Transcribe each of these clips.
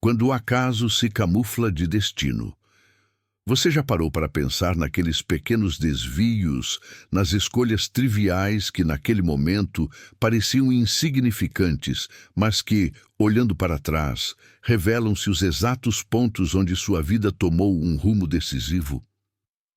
quando o acaso se camufla de destino. Você já parou para pensar naqueles pequenos desvios, nas escolhas triviais que naquele momento pareciam insignificantes, mas que, olhando para trás, revelam-se os exatos pontos onde sua vida tomou um rumo decisivo?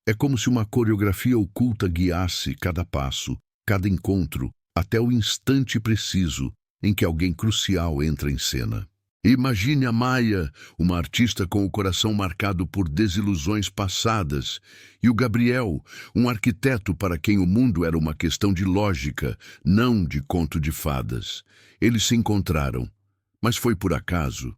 É como se uma coreografia oculta guiasse cada passo, cada encontro, até o instante preciso em que alguém crucial entra em cena. Imagine a Maya, uma artista com o coração marcado por desilusões passadas, e o Gabriel, um arquiteto para quem o mundo era uma questão de lógica, não de conto de fadas. Eles se encontraram, mas foi por acaso?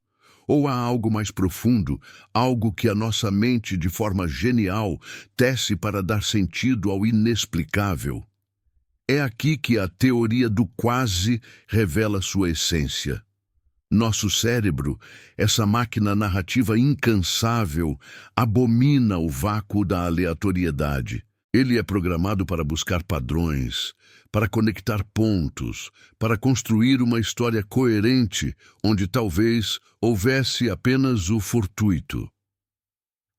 Ou há algo mais profundo, algo que a nossa mente, de forma genial, tece para dar sentido ao inexplicável? É aqui que a teoria do quase revela sua essência. Nosso cérebro, essa máquina narrativa incansável, abomina o vácuo da aleatoriedade. Ele é programado para buscar padrões, para conectar pontos, para construir uma história coerente, onde talvez houvesse apenas o fortuito.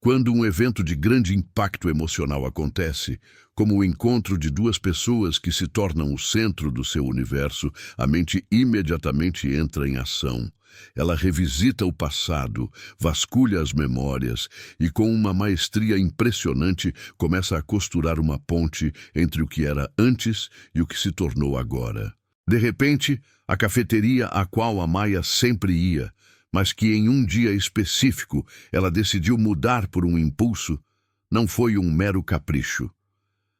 Quando um evento de grande impacto emocional acontece, como o encontro de duas pessoas que se tornam o centro do seu universo, a mente imediatamente entra em ação. Ela revisita o passado, vasculha as memórias e, com uma maestria impressionante, começa a costurar uma ponte entre o que era antes e o que se tornou agora. De repente, a cafeteria a qual a Maya sempre ia, mas que em um dia específico ela decidiu mudar por um impulso, não foi um mero capricho.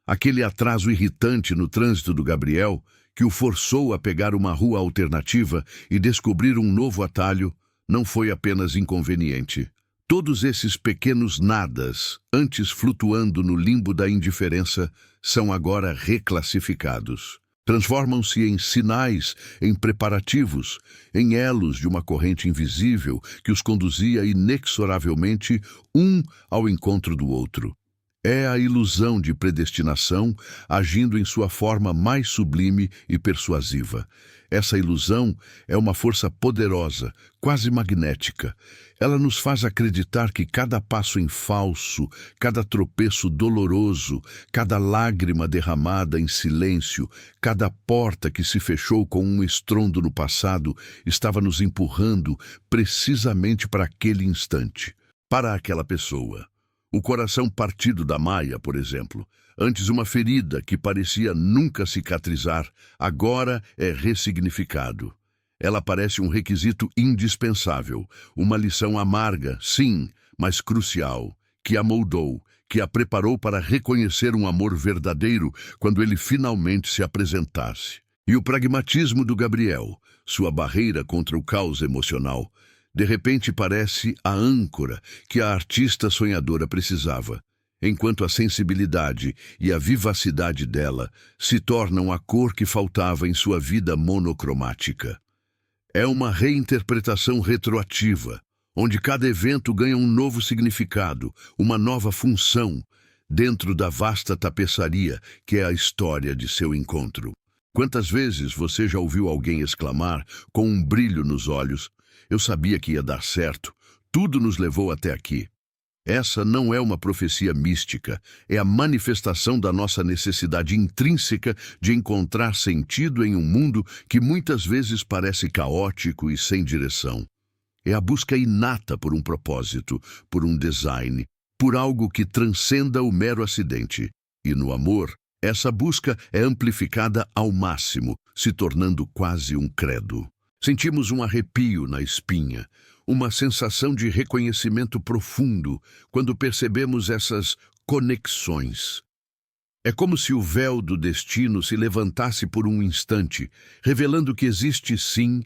Aquele atraso irritante no trânsito do Gabriel, que o forçou a pegar uma rua alternativa e descobrir um novo atalho, não foi apenas inconveniente. Todos esses pequenos nadas, antes flutuando no limbo da indiferença, são agora reclassificados. Transformam-se em sinais, em preparativos, em elos de uma corrente invisível que os conduzia inexoravelmente um ao encontro do outro. É a ilusão de predestinação agindo em sua forma mais sublime e persuasiva. Essa ilusão é uma força poderosa, quase magnética. Ela nos faz acreditar que cada passo em falso, cada tropeço doloroso, cada lágrima derramada em silêncio, cada porta que se fechou com um estrondo no passado, estava nos empurrando precisamente para aquele instante, para aquela pessoa. O coração partido da Maya, por exemplo, antes uma ferida que parecia nunca cicatrizar, agora é ressignificado. Ela parece um requisito indispensável, uma lição amarga, sim, mas crucial, que a moldou, que a preparou para reconhecer um amor verdadeiro quando ele finalmente se apresentasse. E o pragmatismo do Gabriel, sua barreira contra o caos emocional, de repente parece a âncora que a artista sonhadora precisava, enquanto a sensibilidade e a vivacidade dela se tornam a cor que faltava em sua vida monocromática. É uma reinterpretação retroativa, onde cada evento ganha um novo significado, uma nova função, dentro da vasta tapeçaria que é a história de seu encontro. Quantas vezes você já ouviu alguém exclamar, com um brilho nos olhos: "Eu sabia que ia dar certo, tudo nos levou até aqui"? Essa não é uma profecia mística, é a manifestação da nossa necessidade intrínseca de encontrar sentido em um mundo que muitas vezes parece caótico e sem direção. É a busca inata por um propósito, por um design, por algo que transcenda o mero acidente. E no amor, essa busca é amplificada ao máximo, se tornando quase um credo. Sentimos um arrepio na espinha, uma sensação de reconhecimento profundo quando percebemos essas conexões. É como se o véu do destino se levantasse por um instante, revelando que existe sim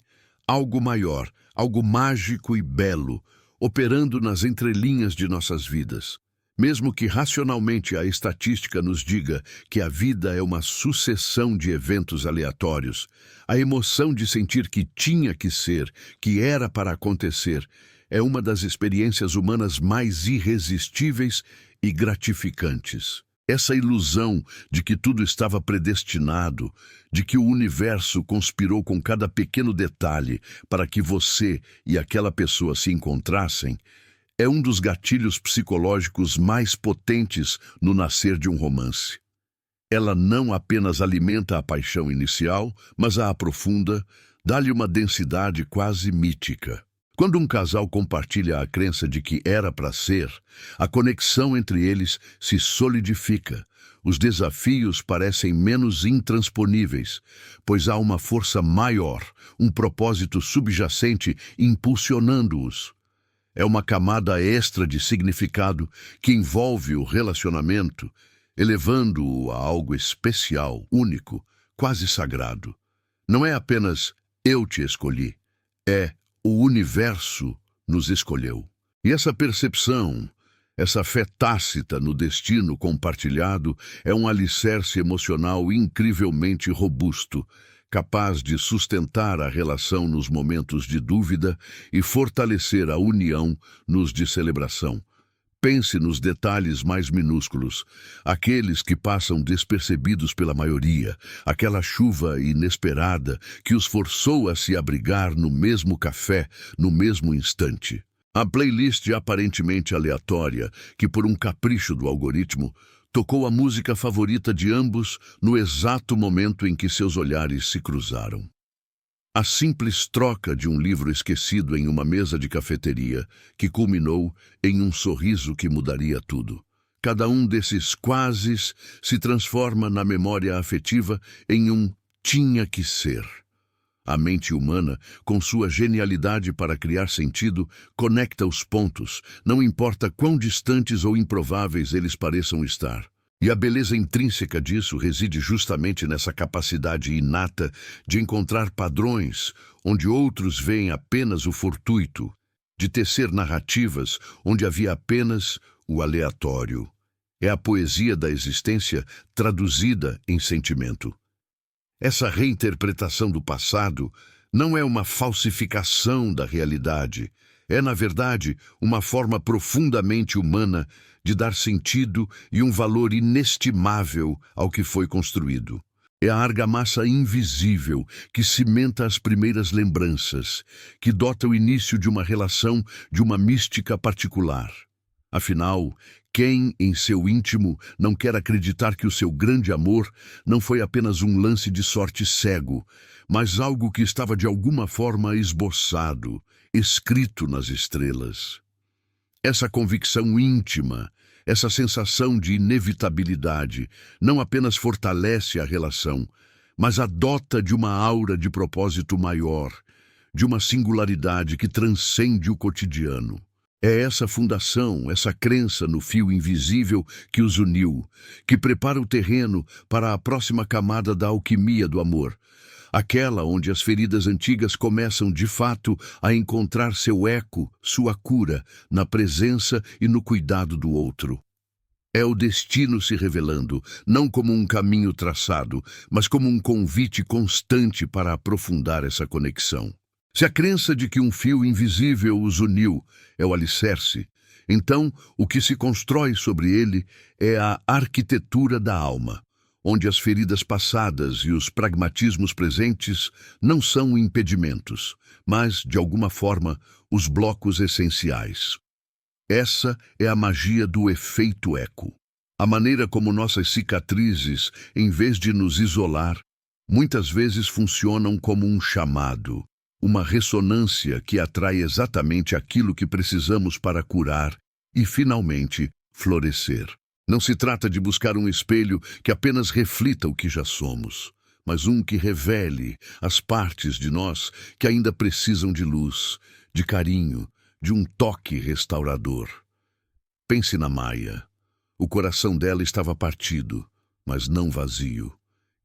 algo maior, algo mágico e belo, operando nas entrelinhas de nossas vidas. Mesmo que racionalmente a estatística nos diga que a vida é uma sucessão de eventos aleatórios, a emoção de sentir que tinha que ser, que era para acontecer, é uma das experiências humanas mais irresistíveis e gratificantes. Essa ilusão de que tudo estava predestinado, de que o universo conspirou com cada pequeno detalhe para que você e aquela pessoa se encontrassem, é um dos gatilhos psicológicos mais potentes no nascer de um romance. Ela não apenas alimenta a paixão inicial, mas a aprofunda, dá-lhe uma densidade quase mítica. Quando um casal compartilha a crença de que era para ser, a conexão entre eles se solidifica. Os desafios parecem menos intransponíveis, pois há uma força maior, um propósito subjacente impulsionando-os. É uma camada extra de significado que envolve o relacionamento, elevando-o a algo especial, único, quase sagrado. Não é apenas eu te escolhi, é o universo nos escolheu. E essa percepção, essa fé tácita no destino compartilhado é um alicerce emocional incrivelmente robusto, capaz de sustentar a relação nos momentos de dúvida e fortalecer a união nos de celebração. Pense nos detalhes mais minúsculos, aqueles que passam despercebidos pela maioria, aquela chuva inesperada que os forçou a se abrigar no mesmo café, no mesmo instante. A playlist aparentemente aleatória, que por um capricho do algoritmo, tocou a música favorita de ambos no exato momento em que seus olhares se cruzaram. A simples troca de um livro esquecido em uma mesa de cafeteria, que culminou em um sorriso que mudaria tudo. Cada um desses quases se transforma na memória afetiva em um tinha que ser. A mente humana, com sua genialidade para criar sentido, conecta os pontos, não importa quão distantes ou improváveis eles pareçam estar. E a beleza intrínseca disso reside justamente nessa capacidade inata de encontrar padrões onde outros veem apenas o fortuito, de tecer narrativas onde havia apenas o aleatório. É a poesia da existência traduzida em sentimento. Essa reinterpretação do passado não é uma falsificação da realidade, é, na verdade, uma forma profundamente humana de dar sentido e um valor inestimável ao que foi construído. É a argamassa invisível que cimenta as primeiras lembranças, que dota o início de uma relação de uma mística particular. Afinal, quem, em seu íntimo, não quer acreditar que o seu grande amor não foi apenas um lance de sorte cego, mas algo que estava de alguma forma esboçado, escrito nas estrelas? Essa convicção íntima, essa sensação de inevitabilidade, não apenas fortalece a relação, mas a dota de uma aura de propósito maior, de uma singularidade que transcende o cotidiano. É essa fundação, essa crença no fio invisível que os uniu, que prepara o terreno para a próxima camada da alquimia do amor, aquela onde as feridas antigas começam de fato a encontrar seu eco, sua cura, na presença e no cuidado do outro. É o destino se revelando, não como um caminho traçado, mas como um convite constante para aprofundar essa conexão. Se a crença de que um fio invisível os uniu é o alicerce, então o que se constrói sobre ele é a arquitetura da alma, onde as feridas passadas e os pragmatismos presentes não são impedimentos, mas, de alguma forma, os blocos essenciais. Essa é a magia do efeito eco. A maneira como nossas cicatrizes, em vez de nos isolar, muitas vezes funcionam como um chamado, uma ressonância que atrai exatamente aquilo que precisamos para curar e, finalmente, florescer. Não se trata de buscar um espelho que apenas reflita o que já somos, mas um que revele as partes de nós que ainda precisam de luz, de carinho, de um toque restaurador. Pense na Maia. O coração dela estava partido, mas não vazio.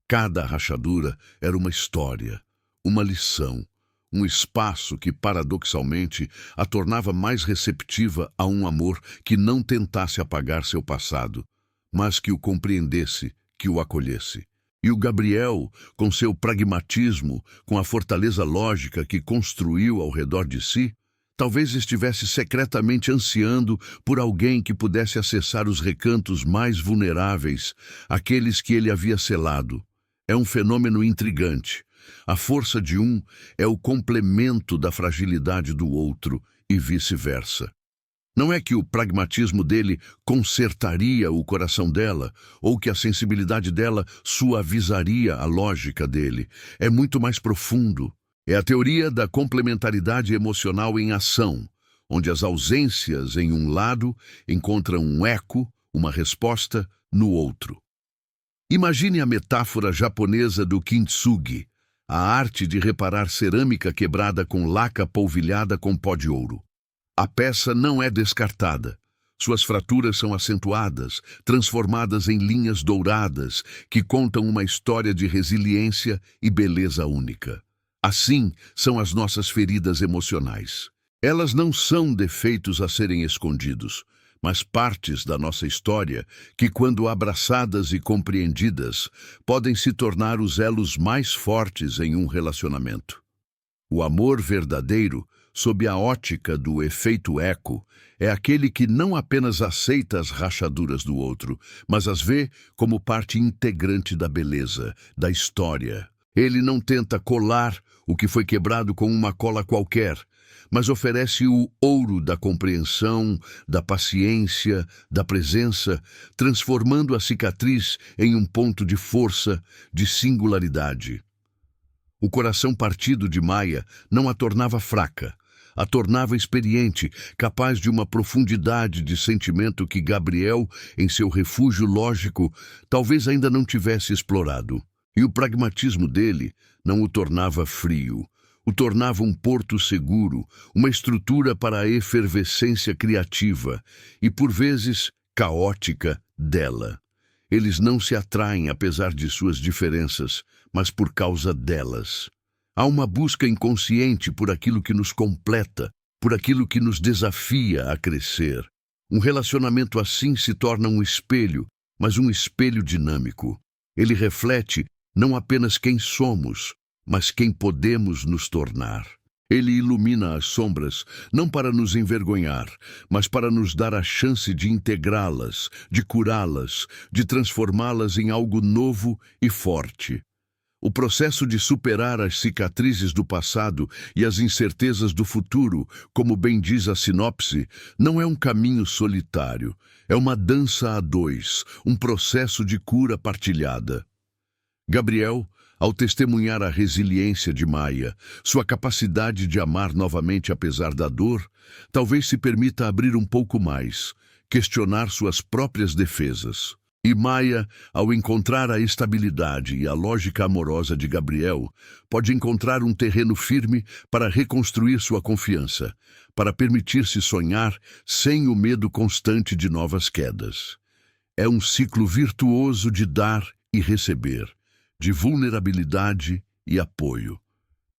Cada rachadura era uma história, uma lição, um espaço que, paradoxalmente, a tornava mais receptiva a um amor que não tentasse apagar seu passado, mas que o compreendesse, que o acolhesse. E o Gabriel, com seu pragmatismo, com a fortaleza lógica que construiu ao redor de si, Talvez estivesse secretamente ansiando por alguém que pudesse acessar os recantos mais vulneráveis, aqueles que ele havia selado. É um fenômeno intrigante. A força de um é o complemento da fragilidade do outro e vice-versa. Não é que o pragmatismo dele consertaria o coração dela, ou que a sensibilidade dela suavizaria a lógica dele. É muito mais profundo. É a teoria da complementaridade emocional em ação, onde as ausências em um lado encontram um eco, uma resposta, no outro. Imagine a metáfora japonesa do kintsugi, a arte de reparar cerâmica quebrada com laca polvilhada com pó de ouro. A peça não é descartada. Suas fraturas são acentuadas, transformadas em linhas douradas que contam uma história de resiliência e beleza única. Assim são as nossas feridas emocionais. Elas não são defeitos a serem escondidos, mas partes da nossa história que, quando abraçadas e compreendidas, podem se tornar os elos mais fortes em um relacionamento. O amor verdadeiro, sob a ótica do efeito eco, é aquele que não apenas aceita as rachaduras do outro, mas as vê como parte integrante da beleza, da história. Ele não tenta colar o que foi quebrado com uma cola qualquer, mas oferece o ouro da compreensão, da paciência, da presença, transformando a cicatriz em um ponto de força, de singularidade. O coração partido de Maia não a tornava fraca, a tornava experiente, capaz de uma profundidade de sentimento que Gabriel, em seu refúgio lógico, talvez ainda não tivesse explorado. E o pragmatismo dele não o tornava frio, o tornava um porto seguro, uma estrutura para a efervescência criativa e, por vezes, caótica dela. Eles não se atraem apesar de suas diferenças, mas por causa delas. Há uma busca inconsciente por aquilo que nos completa, por aquilo que nos desafia a crescer. Um relacionamento assim se torna um espelho, mas um espelho dinâmico. Ele reflete não apenas quem somos, mas quem podemos nos tornar. Ele ilumina as sombras, não para nos envergonhar, mas para nos dar a chance de integrá-las, de curá-las, de transformá-las em algo novo e forte. O processo de superar as cicatrizes do passado e as incertezas do futuro, como bem diz a sinopse, não é um caminho solitário, é uma dança a dois, um processo de cura partilhada. Gabriel, ao testemunhar a resiliência de Maia, sua capacidade de amar novamente apesar da dor, talvez se permita abrir um pouco mais, questionar suas próprias defesas. E Maia, ao encontrar a estabilidade e a lógica amorosa de Gabriel, pode encontrar um terreno firme para reconstruir sua confiança, para permitir-se sonhar sem o medo constante de novas quedas. É um ciclo virtuoso de dar e receber, de vulnerabilidade e apoio.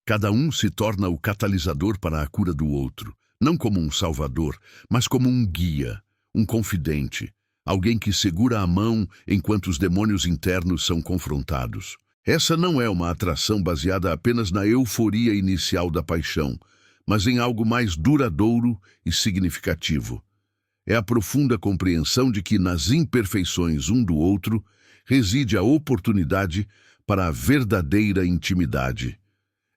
Cada um se torna o catalisador para a cura do outro, não como um salvador, mas como um guia, um confidente, alguém que segura a mão enquanto os demônios internos são confrontados. Essa não é uma atração baseada apenas na euforia inicial da paixão, mas em algo mais duradouro e significativo. É a profunda compreensão de que nas imperfeições um do outro reside a oportunidade para a verdadeira intimidade.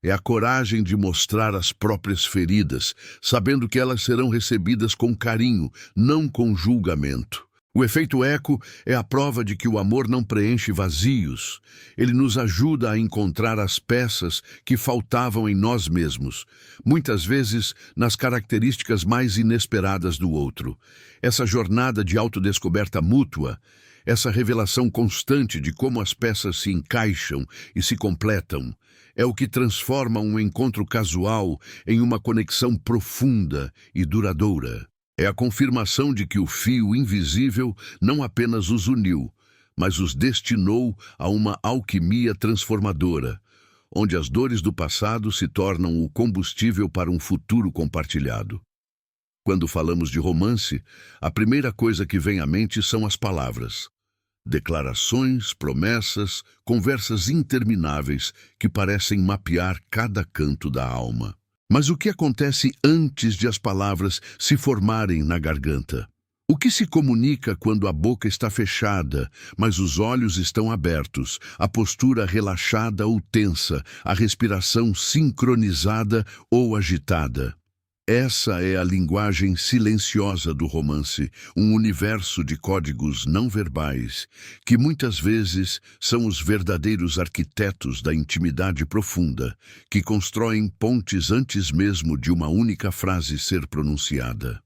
É a coragem de mostrar as próprias feridas, sabendo que elas serão recebidas com carinho, não com julgamento. O efeito eco é a prova de que o amor não preenche vazios. Ele nos ajuda a encontrar as peças que faltavam em nós mesmos, muitas vezes nas características mais inesperadas do outro. Essa jornada de autodescoberta mútua, essa revelação constante de como as peças se encaixam e se completam, é o que transforma um encontro casual em uma conexão profunda e duradoura. É a confirmação de que o fio invisível não apenas os uniu, mas os destinou a uma alquimia transformadora, onde as dores do passado se tornam o combustível para um futuro compartilhado. Quando falamos de romance, a primeira coisa que vem à mente são as palavras. Declarações, promessas, conversas intermináveis que parecem mapear cada canto da alma. Mas o que acontece antes de as palavras se formarem na garganta? O que se comunica quando a boca está fechada, mas os olhos estão abertos, a postura relaxada ou tensa, a respiração sincronizada ou agitada? Essa é a linguagem silenciosa do romance, um universo de códigos não verbais, que muitas vezes são os verdadeiros arquitetos da intimidade profunda, que constroem pontes antes mesmo de uma única frase ser pronunciada.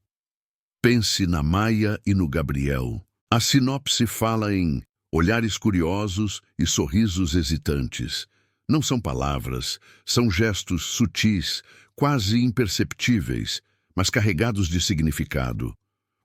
Pense na Maia e no Gabriel. A sinopse fala em olhares curiosos e sorrisos hesitantes. Não são palavras, são gestos sutis, quase imperceptíveis, mas carregados de significado.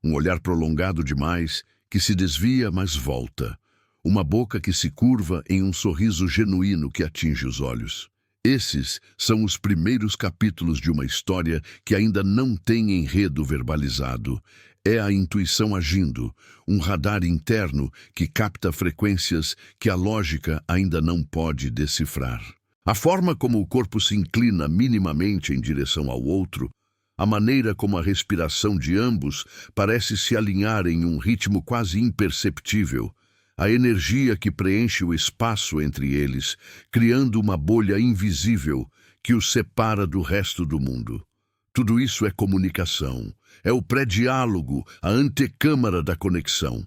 Um olhar prolongado demais, que se desvia, mas volta. Uma boca que se curva em um sorriso genuíno que atinge os olhos. Esses são os primeiros capítulos de uma história que ainda não tem enredo verbalizado. É a intuição agindo, um radar interno que capta frequências que a lógica ainda não pode decifrar. A forma como o corpo se inclina minimamente em direção ao outro, a maneira como a respiração de ambos parece se alinhar em um ritmo quase imperceptível, a energia que preenche o espaço entre eles, criando uma bolha invisível que os separa do resto do mundo. Tudo isso é comunicação, é o pré-diálogo, a antecâmara da conexão.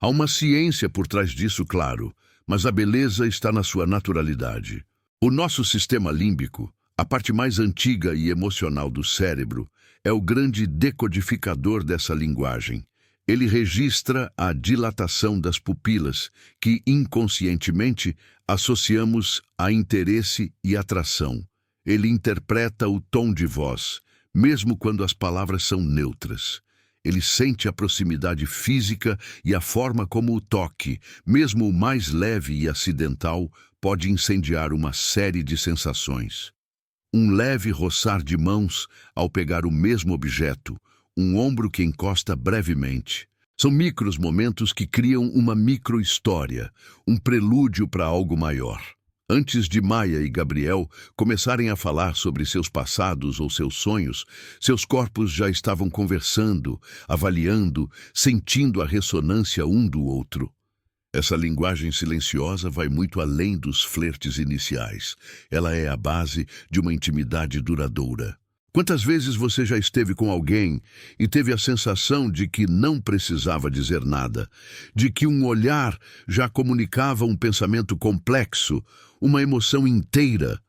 Há uma ciência por trás disso, claro, mas a beleza está na sua naturalidade. O nosso sistema límbico, a parte mais antiga e emocional do cérebro, é o grande decodificador dessa linguagem. Ele registra a dilatação das pupilas, que inconscientemente associamos a interesse e atração. Ele interpreta o tom de voz, mesmo quando as palavras são neutras. Ele sente a proximidade física e a forma como o toque, mesmo o mais leve e acidental, pode incendiar uma série de sensações. Um leve roçar de mãos ao pegar o mesmo objeto, um ombro que encosta brevemente. São micros momentos que criam uma micro-história, um prelúdio para algo maior. Antes de Maia e Gabriel começarem a falar sobre seus passados ou seus sonhos, seus corpos já estavam conversando, avaliando, sentindo a ressonância um do outro. Essa linguagem silenciosa vai muito além dos flertes iniciais. Ela é a base de uma intimidade duradoura. Quantas vezes você já esteve com alguém e teve a sensação de que não precisava dizer nada, de que um olhar já comunicava um pensamento complexo, uma emoção inteira?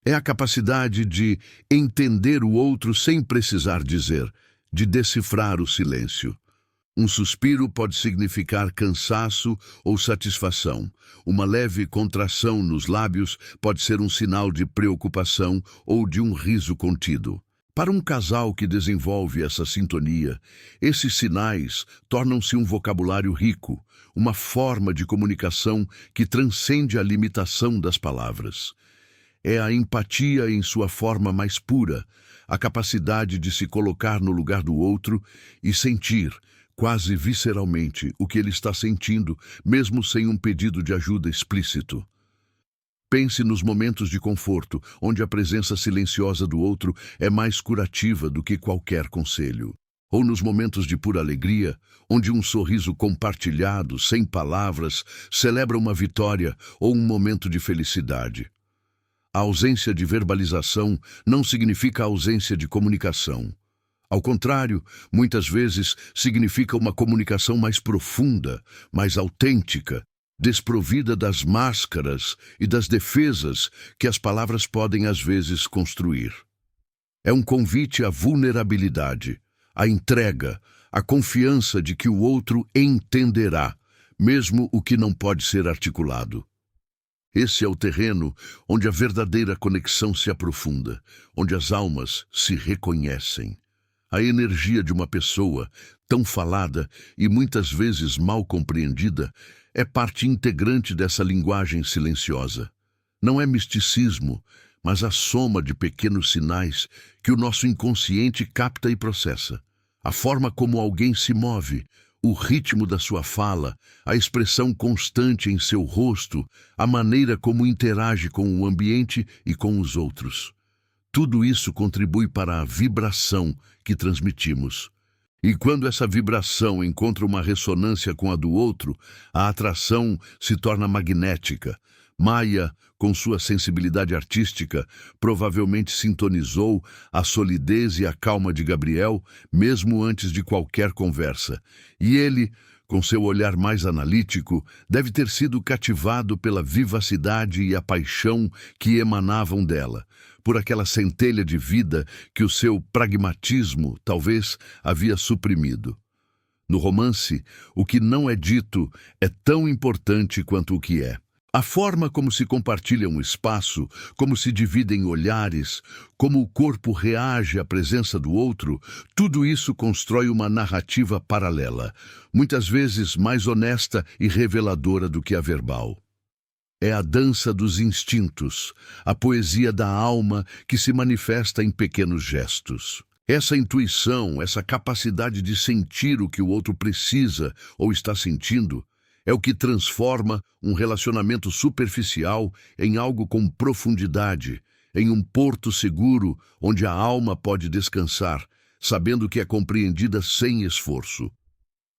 É a capacidade de entender o outro sem precisar dizer, de decifrar o silêncio. Um suspiro pode significar cansaço ou satisfação. Uma leve contração nos lábios pode ser um sinal de preocupação ou de um riso contido. Para um casal que desenvolve essa sintonia, esses sinais tornam-se um vocabulário rico, uma forma de comunicação que transcende a limitação das palavras. É a empatia em sua forma mais pura, a capacidade de se colocar no lugar do outro e sentir, quase visceralmente, o que ele está sentindo, mesmo sem um pedido de ajuda explícito. Pense nos momentos de conforto, onde a presença silenciosa do outro é mais curativa do que qualquer conselho. Ou nos momentos de pura alegria, onde um sorriso compartilhado, sem palavras, celebra uma vitória ou um momento de felicidade. A ausência de verbalização não significa ausência de comunicação. Ao contrário, muitas vezes significa uma comunicação mais profunda, mais autêntica, desprovida das máscaras e das defesas que as palavras podem às vezes construir. É um convite à vulnerabilidade, à entrega, à confiança de que o outro entenderá, mesmo o que não pode ser articulado. Esse é o terreno onde a verdadeira conexão se aprofunda, onde as almas se reconhecem. A energia de uma pessoa, tão falada e muitas vezes mal compreendida, é parte integrante dessa linguagem silenciosa. Não é misticismo, mas a soma de pequenos sinais que o nosso inconsciente capta e processa. A forma como alguém se move, o ritmo da sua fala, a expressão constante em seu rosto, a maneira como interage com o ambiente e com os outros. Tudo isso contribui para a vibração que transmitimos. E quando essa vibração encontra uma ressonância com a do outro, a atração se torna magnética. Maia, com sua sensibilidade artística, provavelmente sintonizou a solidez e a calma de Gabriel, mesmo antes de qualquer conversa. E ele, com seu olhar mais analítico, deve ter sido cativado pela vivacidade e a paixão que emanavam dela, por aquela centelha de vida que o seu pragmatismo talvez havia suprimido. No romance, o que não é dito é tão importante quanto o que é. A forma como se compartilha um espaço, como se dividem olhares, como o corpo reage à presença do outro, tudo isso constrói uma narrativa paralela, muitas vezes mais honesta e reveladora do que a verbal. É a dança dos instintos, a poesia da alma que se manifesta em pequenos gestos. Essa intuição, essa capacidade de sentir o que o outro precisa ou está sentindo, é o que transforma um relacionamento superficial em algo com profundidade, em um porto seguro onde a alma pode descansar, sabendo que é compreendida sem esforço.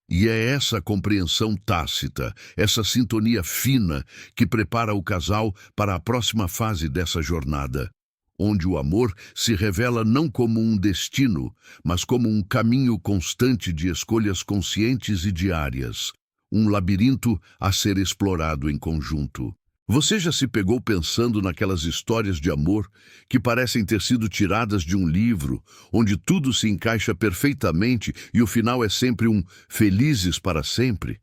E é essa compreensão tácita, essa sintonia fina, que prepara o casal para a próxima fase dessa jornada, onde o amor se revela não como um destino, mas como um caminho constante de escolhas conscientes e diárias, um labirinto a ser explorado em conjunto. Você já se pegou pensando naquelas histórias de amor que parecem ter sido tiradas de um livro, onde tudo se encaixa perfeitamente e o final é sempre um felizes para sempre?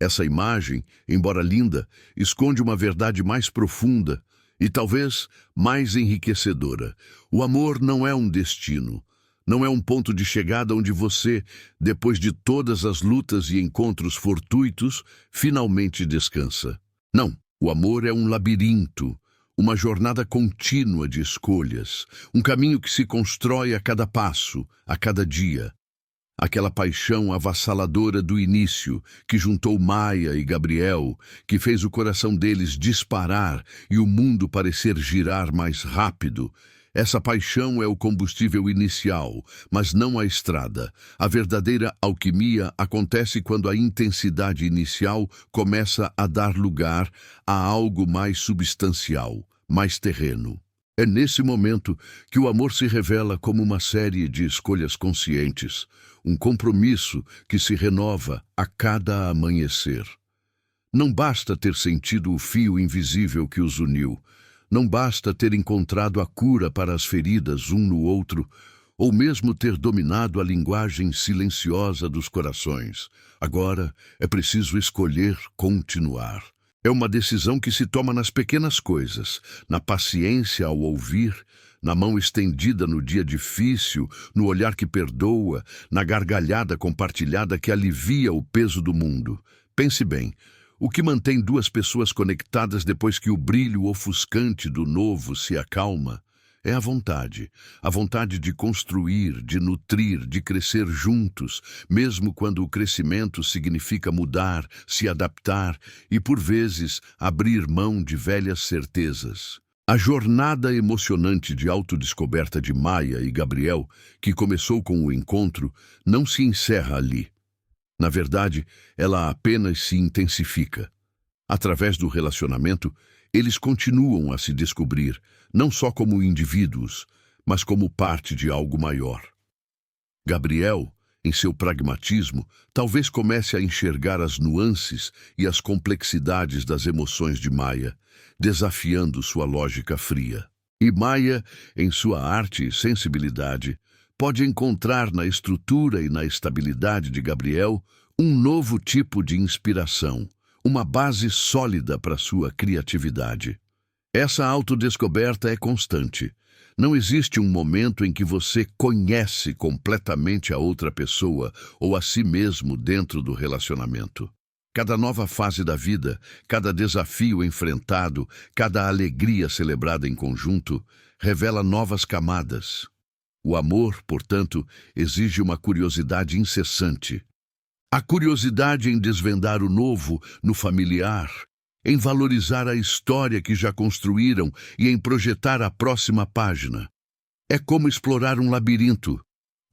Essa imagem, embora linda, esconde uma verdade mais profunda e talvez mais enriquecedora. O amor não é um destino. Não é um ponto de chegada onde você, depois de todas as lutas e encontros fortuitos, finalmente descansa. Não, o amor é um labirinto, uma jornada contínua de escolhas, um caminho que se constrói a cada passo, a cada dia. Aquela paixão avassaladora do início, que juntou Maia e Gabriel, que fez o coração deles disparar e o mundo parecer girar mais rápido. Essa paixão é o combustível inicial, mas não a estrada. A verdadeira alquimia acontece quando a intensidade inicial começa a dar lugar a algo mais substancial, mais terreno. É nesse momento que o amor se revela como uma série de escolhas conscientes, um compromisso que se renova a cada amanhecer. Não basta ter sentido o fio invisível que os uniu. Não basta ter encontrado a cura para as feridas um no outro, ou mesmo ter dominado a linguagem silenciosa dos corações. Agora é preciso escolher continuar. É uma decisão que se toma nas pequenas coisas, na paciência ao ouvir, na mão estendida no dia difícil, no olhar que perdoa, na gargalhada compartilhada que alivia o peso do mundo. Pense bem. O que mantém duas pessoas conectadas depois que o brilho ofuscante do novo se acalma é a vontade de construir, de nutrir, de crescer juntos, mesmo quando o crescimento significa mudar, se adaptar e, por vezes, abrir mão de velhas certezas. A jornada emocionante de autodescoberta de Maia e Gabriel, que começou com o encontro, não se encerra ali. Na verdade, ela apenas se intensifica. Através do relacionamento, eles continuam a se descobrir, não só como indivíduos, mas como parte de algo maior. Gabriel, em seu pragmatismo, talvez comece a enxergar as nuances e as complexidades das emoções de Maia, desafiando sua lógica fria. E Maia, em sua arte e sensibilidade, pode encontrar na estrutura e na estabilidade de Gabriel um novo tipo de inspiração, uma base sólida para sua criatividade. Essa autodescoberta é constante. Não existe um momento em que você conhece completamente a outra pessoa ou a si mesmo dentro do relacionamento. Cada nova fase da vida, cada desafio enfrentado, cada alegria celebrada em conjunto, revela novas camadas. O amor, portanto, exige uma curiosidade incessante. A curiosidade em desvendar o novo no familiar em valorizar a história que já construíram e em projetar a próxima página. É como explorar um labirinto.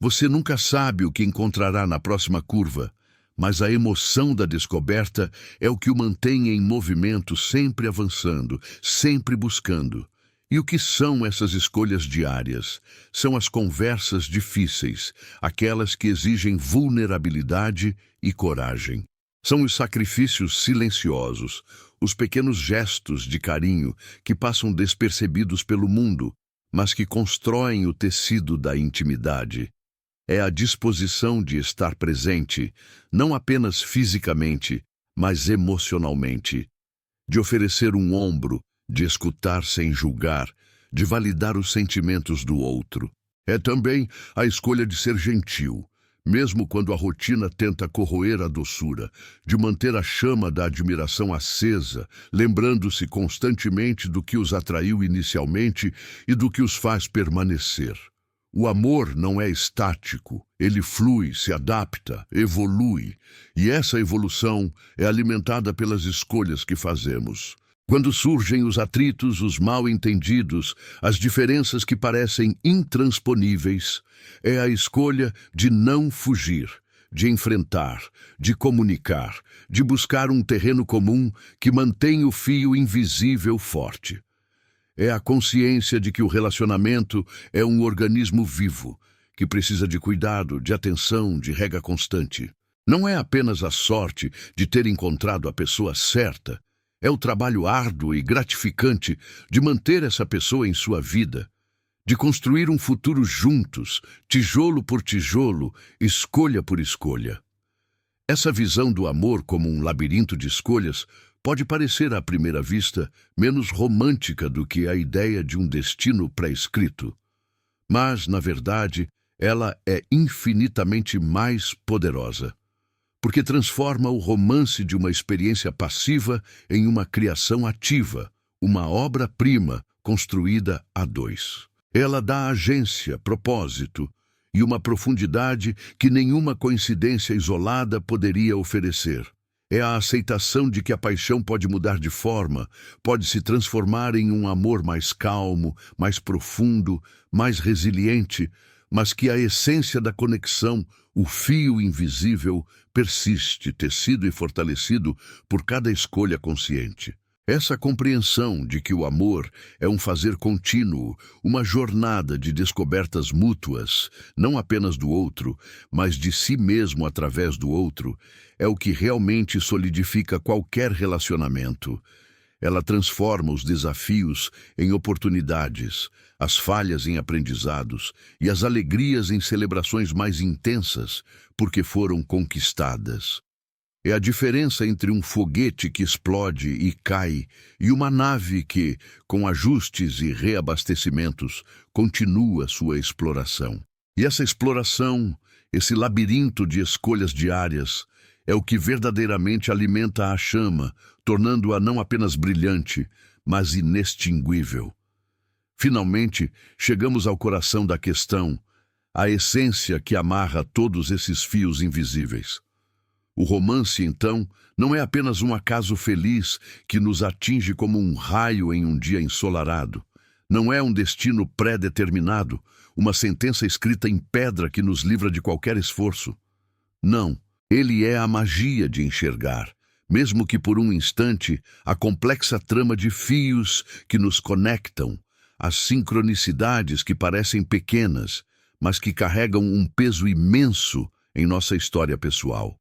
Você nunca sabe o que encontrará na próxima curva, mas a emoção da descoberta é o que o mantém em movimento, sempre avançando, sempre buscando. E o que são essas escolhas diárias? São as conversas difíceis, aquelas que exigem vulnerabilidade e coragem. São os sacrifícios silenciosos, os pequenos gestos de carinho que passam despercebidos pelo mundo, mas que constroem o tecido da intimidade. É a disposição de estar presente, não apenas fisicamente, mas emocionalmente. De oferecer um ombro, de escutar sem julgar, de validar os sentimentos do outro. É também a escolha de ser gentil, mesmo quando a rotina tenta corroer a doçura, de manter a chama da admiração acesa, lembrando-se constantemente do que os atraiu inicialmente e do que os faz permanecer. O amor não é estático, ele flui, se adapta, evolui, e essa evolução é alimentada pelas escolhas que fazemos. Quando surgem os atritos, os mal-entendidos, as diferenças que parecem intransponíveis, é a escolha de não fugir, de enfrentar, de comunicar, de buscar um terreno comum que mantém o fio invisível forte. É a consciência de que o relacionamento é um organismo vivo, que precisa de cuidado, de atenção, de rega constante. Não é apenas a sorte de ter encontrado a pessoa certa, é o trabalho árduo e gratificante de manter essa pessoa em sua vida, de construir um futuro juntos, tijolo por tijolo, escolha por escolha. Essa visão do amor como um labirinto de escolhas pode parecer à primeira vista menos romântica do que a ideia de um destino pré-escrito. Mas, na verdade, ela é infinitamente mais poderosa, porque transforma o romance de uma experiência passiva em uma criação ativa, uma obra-prima construída a dois. Ela dá agência, propósito e uma profundidade que nenhuma coincidência isolada poderia oferecer. É a aceitação de que a paixão pode mudar de forma, pode se transformar em um amor mais calmo, mais profundo, mais resiliente, mas que a essência da conexão, o fio invisível, persiste, tecido e fortalecido por cada escolha consciente. Essa compreensão de que o amor é um fazer contínuo, uma jornada de descobertas mútuas, não apenas do outro, mas de si mesmo através do outro, é o que realmente solidifica qualquer relacionamento. Ela transforma os desafios em oportunidades, as falhas em aprendizados e as alegrias em celebrações mais intensas, porque foram conquistadas. É a diferença entre um foguete que explode e cai e uma nave que, com ajustes e reabastecimentos, continua sua exploração. E essa exploração, esse labirinto de escolhas diárias, é o que verdadeiramente alimenta a chama, tornando-a não apenas brilhante, mas inextinguível. Finalmente, chegamos ao coração da questão, a essência que amarra todos esses fios invisíveis. O romance, então, não é apenas um acaso feliz que nos atinge como um raio em um dia ensolarado. Não é um destino pré-determinado, uma sentença escrita em pedra que nos livra de qualquer esforço. Não, ele é a magia de enxergar, mesmo que por um instante, a complexa trama de fios que nos conectam, as sincronicidades que parecem pequenas, mas que carregam um peso imenso em nossa história pessoal.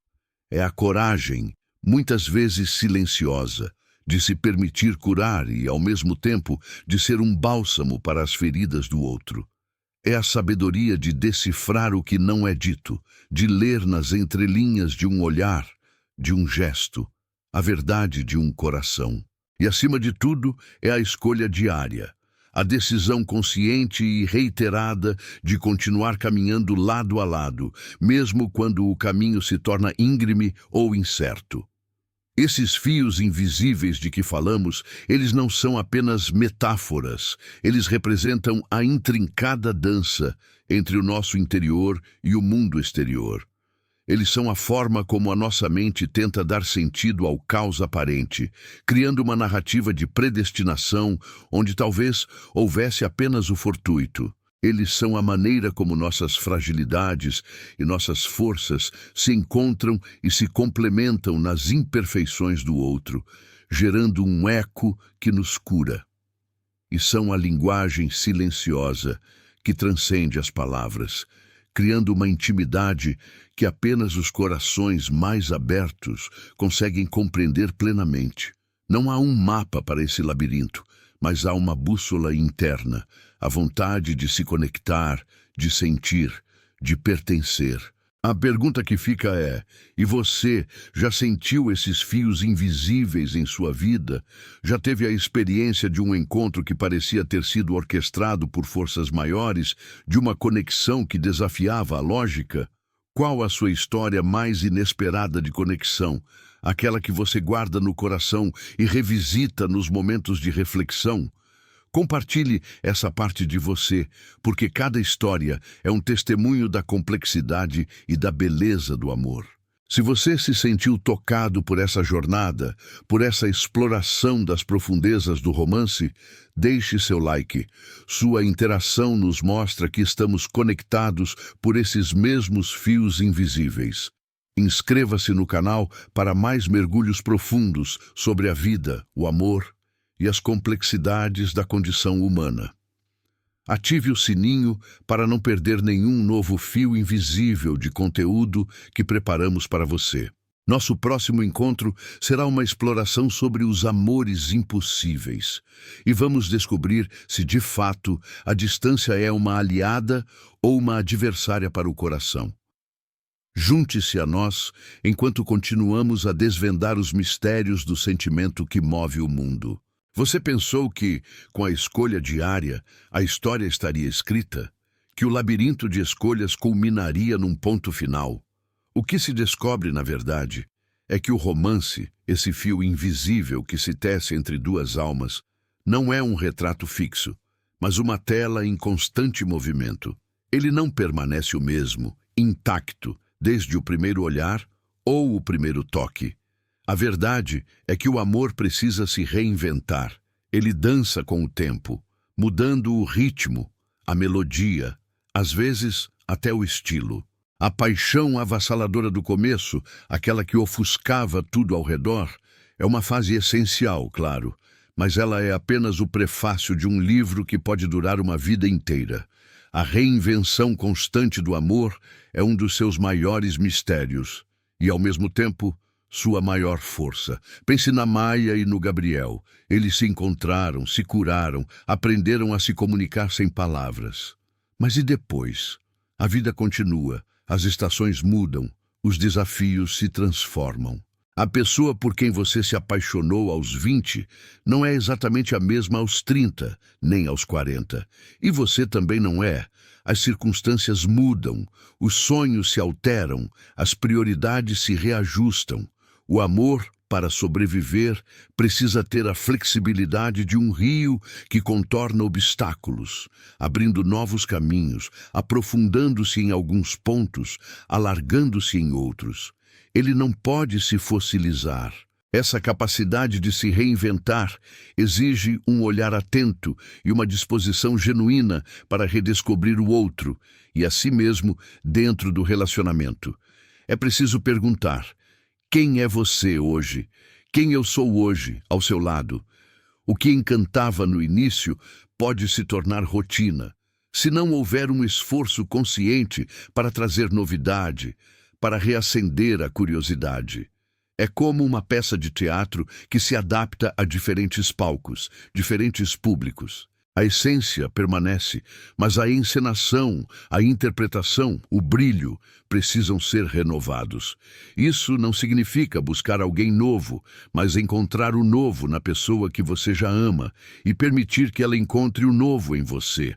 É a coragem, muitas vezes silenciosa, de se permitir curar e, ao mesmo tempo, de ser um bálsamo para as feridas do outro. É a sabedoria de decifrar o que não é dito, de ler nas entrelinhas de um olhar, de um gesto, a verdade de um coração. E, acima de tudo, é a escolha diária, a decisão consciente e reiterada de continuar caminhando lado a lado, mesmo quando o caminho se torna íngreme ou incerto. Esses fios invisíveis de que falamos, eles não são apenas metáforas, eles representam a intrincada dança entre o nosso interior e o mundo exterior. Eles são a forma como a nossa mente tenta dar sentido ao caos aparente, criando uma narrativa de predestinação onde talvez houvesse apenas o fortuito. Eles são a maneira como nossas fragilidades e nossas forças se encontram e se complementam nas imperfeições do outro, gerando um eco que nos cura. E são a linguagem silenciosa que transcende as palavras, criando uma intimidade que apenas os corações mais abertos conseguem compreender plenamente. Não há um mapa para esse labirinto, mas há uma bússola interna, a vontade de se conectar, de sentir, de pertencer. A pergunta que fica é: e você já sentiu esses fios invisíveis em sua vida? Já teve a experiência de um encontro que parecia ter sido orquestrado por forças maiores, de uma conexão que desafiava a lógica? Qual a sua história mais inesperada de conexão? Aquela que você guarda no coração e revisita nos momentos de reflexão? Compartilhe essa parte de você, porque cada história é um testemunho da complexidade e da beleza do amor. Se você se sentiu tocado por essa jornada, por essa exploração das profundezas do romance, deixe seu like. Sua interação nos mostra que estamos conectados por esses mesmos fios invisíveis. Inscreva-se no canal para mais mergulhos profundos sobre a vida, o amor e as complexidades da condição humana. Ative o sininho para não perder nenhum novo fio invisível de conteúdo que preparamos para você. Nosso próximo encontro será uma exploração sobre os amores impossíveis. E vamos descobrir se, de fato, a distância é uma aliada ou uma adversária para o coração. Junte-se a nós enquanto continuamos a desvendar os mistérios do sentimento que move o mundo. Você pensou que, com a escolha diária, a história estaria escrita? Que o labirinto de escolhas culminaria num ponto final? O que se descobre, na verdade, é que o romance, esse fio invisível que se tece entre duas almas, não é um retrato fixo, mas uma tela em constante movimento. Ele não permanece o mesmo, intacto, desde o primeiro olhar ou o primeiro toque. A verdade é que o amor precisa se reinventar. Ele dança com o tempo, mudando o ritmo, a melodia, às vezes até o estilo. A paixão avassaladora do começo, aquela que ofuscava tudo ao redor, é uma fase essencial, claro, mas ela é apenas o prefácio de um livro que pode durar uma vida inteira. A reinvenção constante do amor é um dos seus maiores mistérios e, ao mesmo tempo, sua maior força. Pense na Maia e no Gabriel. Eles se encontraram, se curaram, aprenderam a se comunicar sem palavras. Mas e depois? A vida continua, as estações mudam, os desafios se transformam. A pessoa por quem você se apaixonou aos 20 não é exatamente a mesma aos 30, nem aos 40. E você também não é. As circunstâncias mudam, os sonhos se alteram, as prioridades se reajustam. O amor, para sobreviver, precisa ter a flexibilidade de um rio que contorna obstáculos, abrindo novos caminhos, aprofundando-se em alguns pontos, alargando-se em outros. Ele não pode se fossilizar. Essa capacidade de se reinventar exige um olhar atento e uma disposição genuína para redescobrir o outro e a si mesmo dentro do relacionamento. É preciso perguntar: quem é você hoje? Quem eu sou hoje, ao seu lado? O que encantava no início pode se tornar rotina, se não houver um esforço consciente para trazer novidade, para reacender a curiosidade. É como uma peça de teatro que se adapta a diferentes palcos, diferentes públicos. A essência permanece, mas a encenação, a interpretação, o brilho precisam ser renovados. Isso não significa buscar alguém novo, mas encontrar o novo na pessoa que você já ama e permitir que ela encontre o novo em você.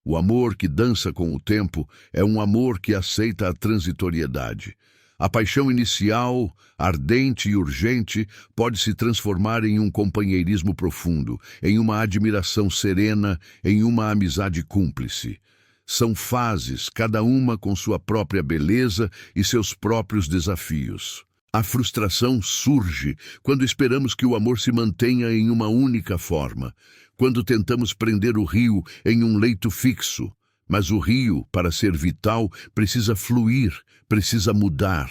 O amor que dança com o tempo é um amor que aceita a transitoriedade. A paixão inicial, ardente e urgente, pode se transformar em um companheirismo profundo, em uma admiração serena, em uma amizade cúmplice. São fases, cada uma com sua própria beleza e seus próprios desafios. A frustração surge quando esperamos que o amor se mantenha em uma única forma, quando tentamos prender o rio em um leito fixo. Mas o rio, para ser vital, precisa fluir, precisa mudar.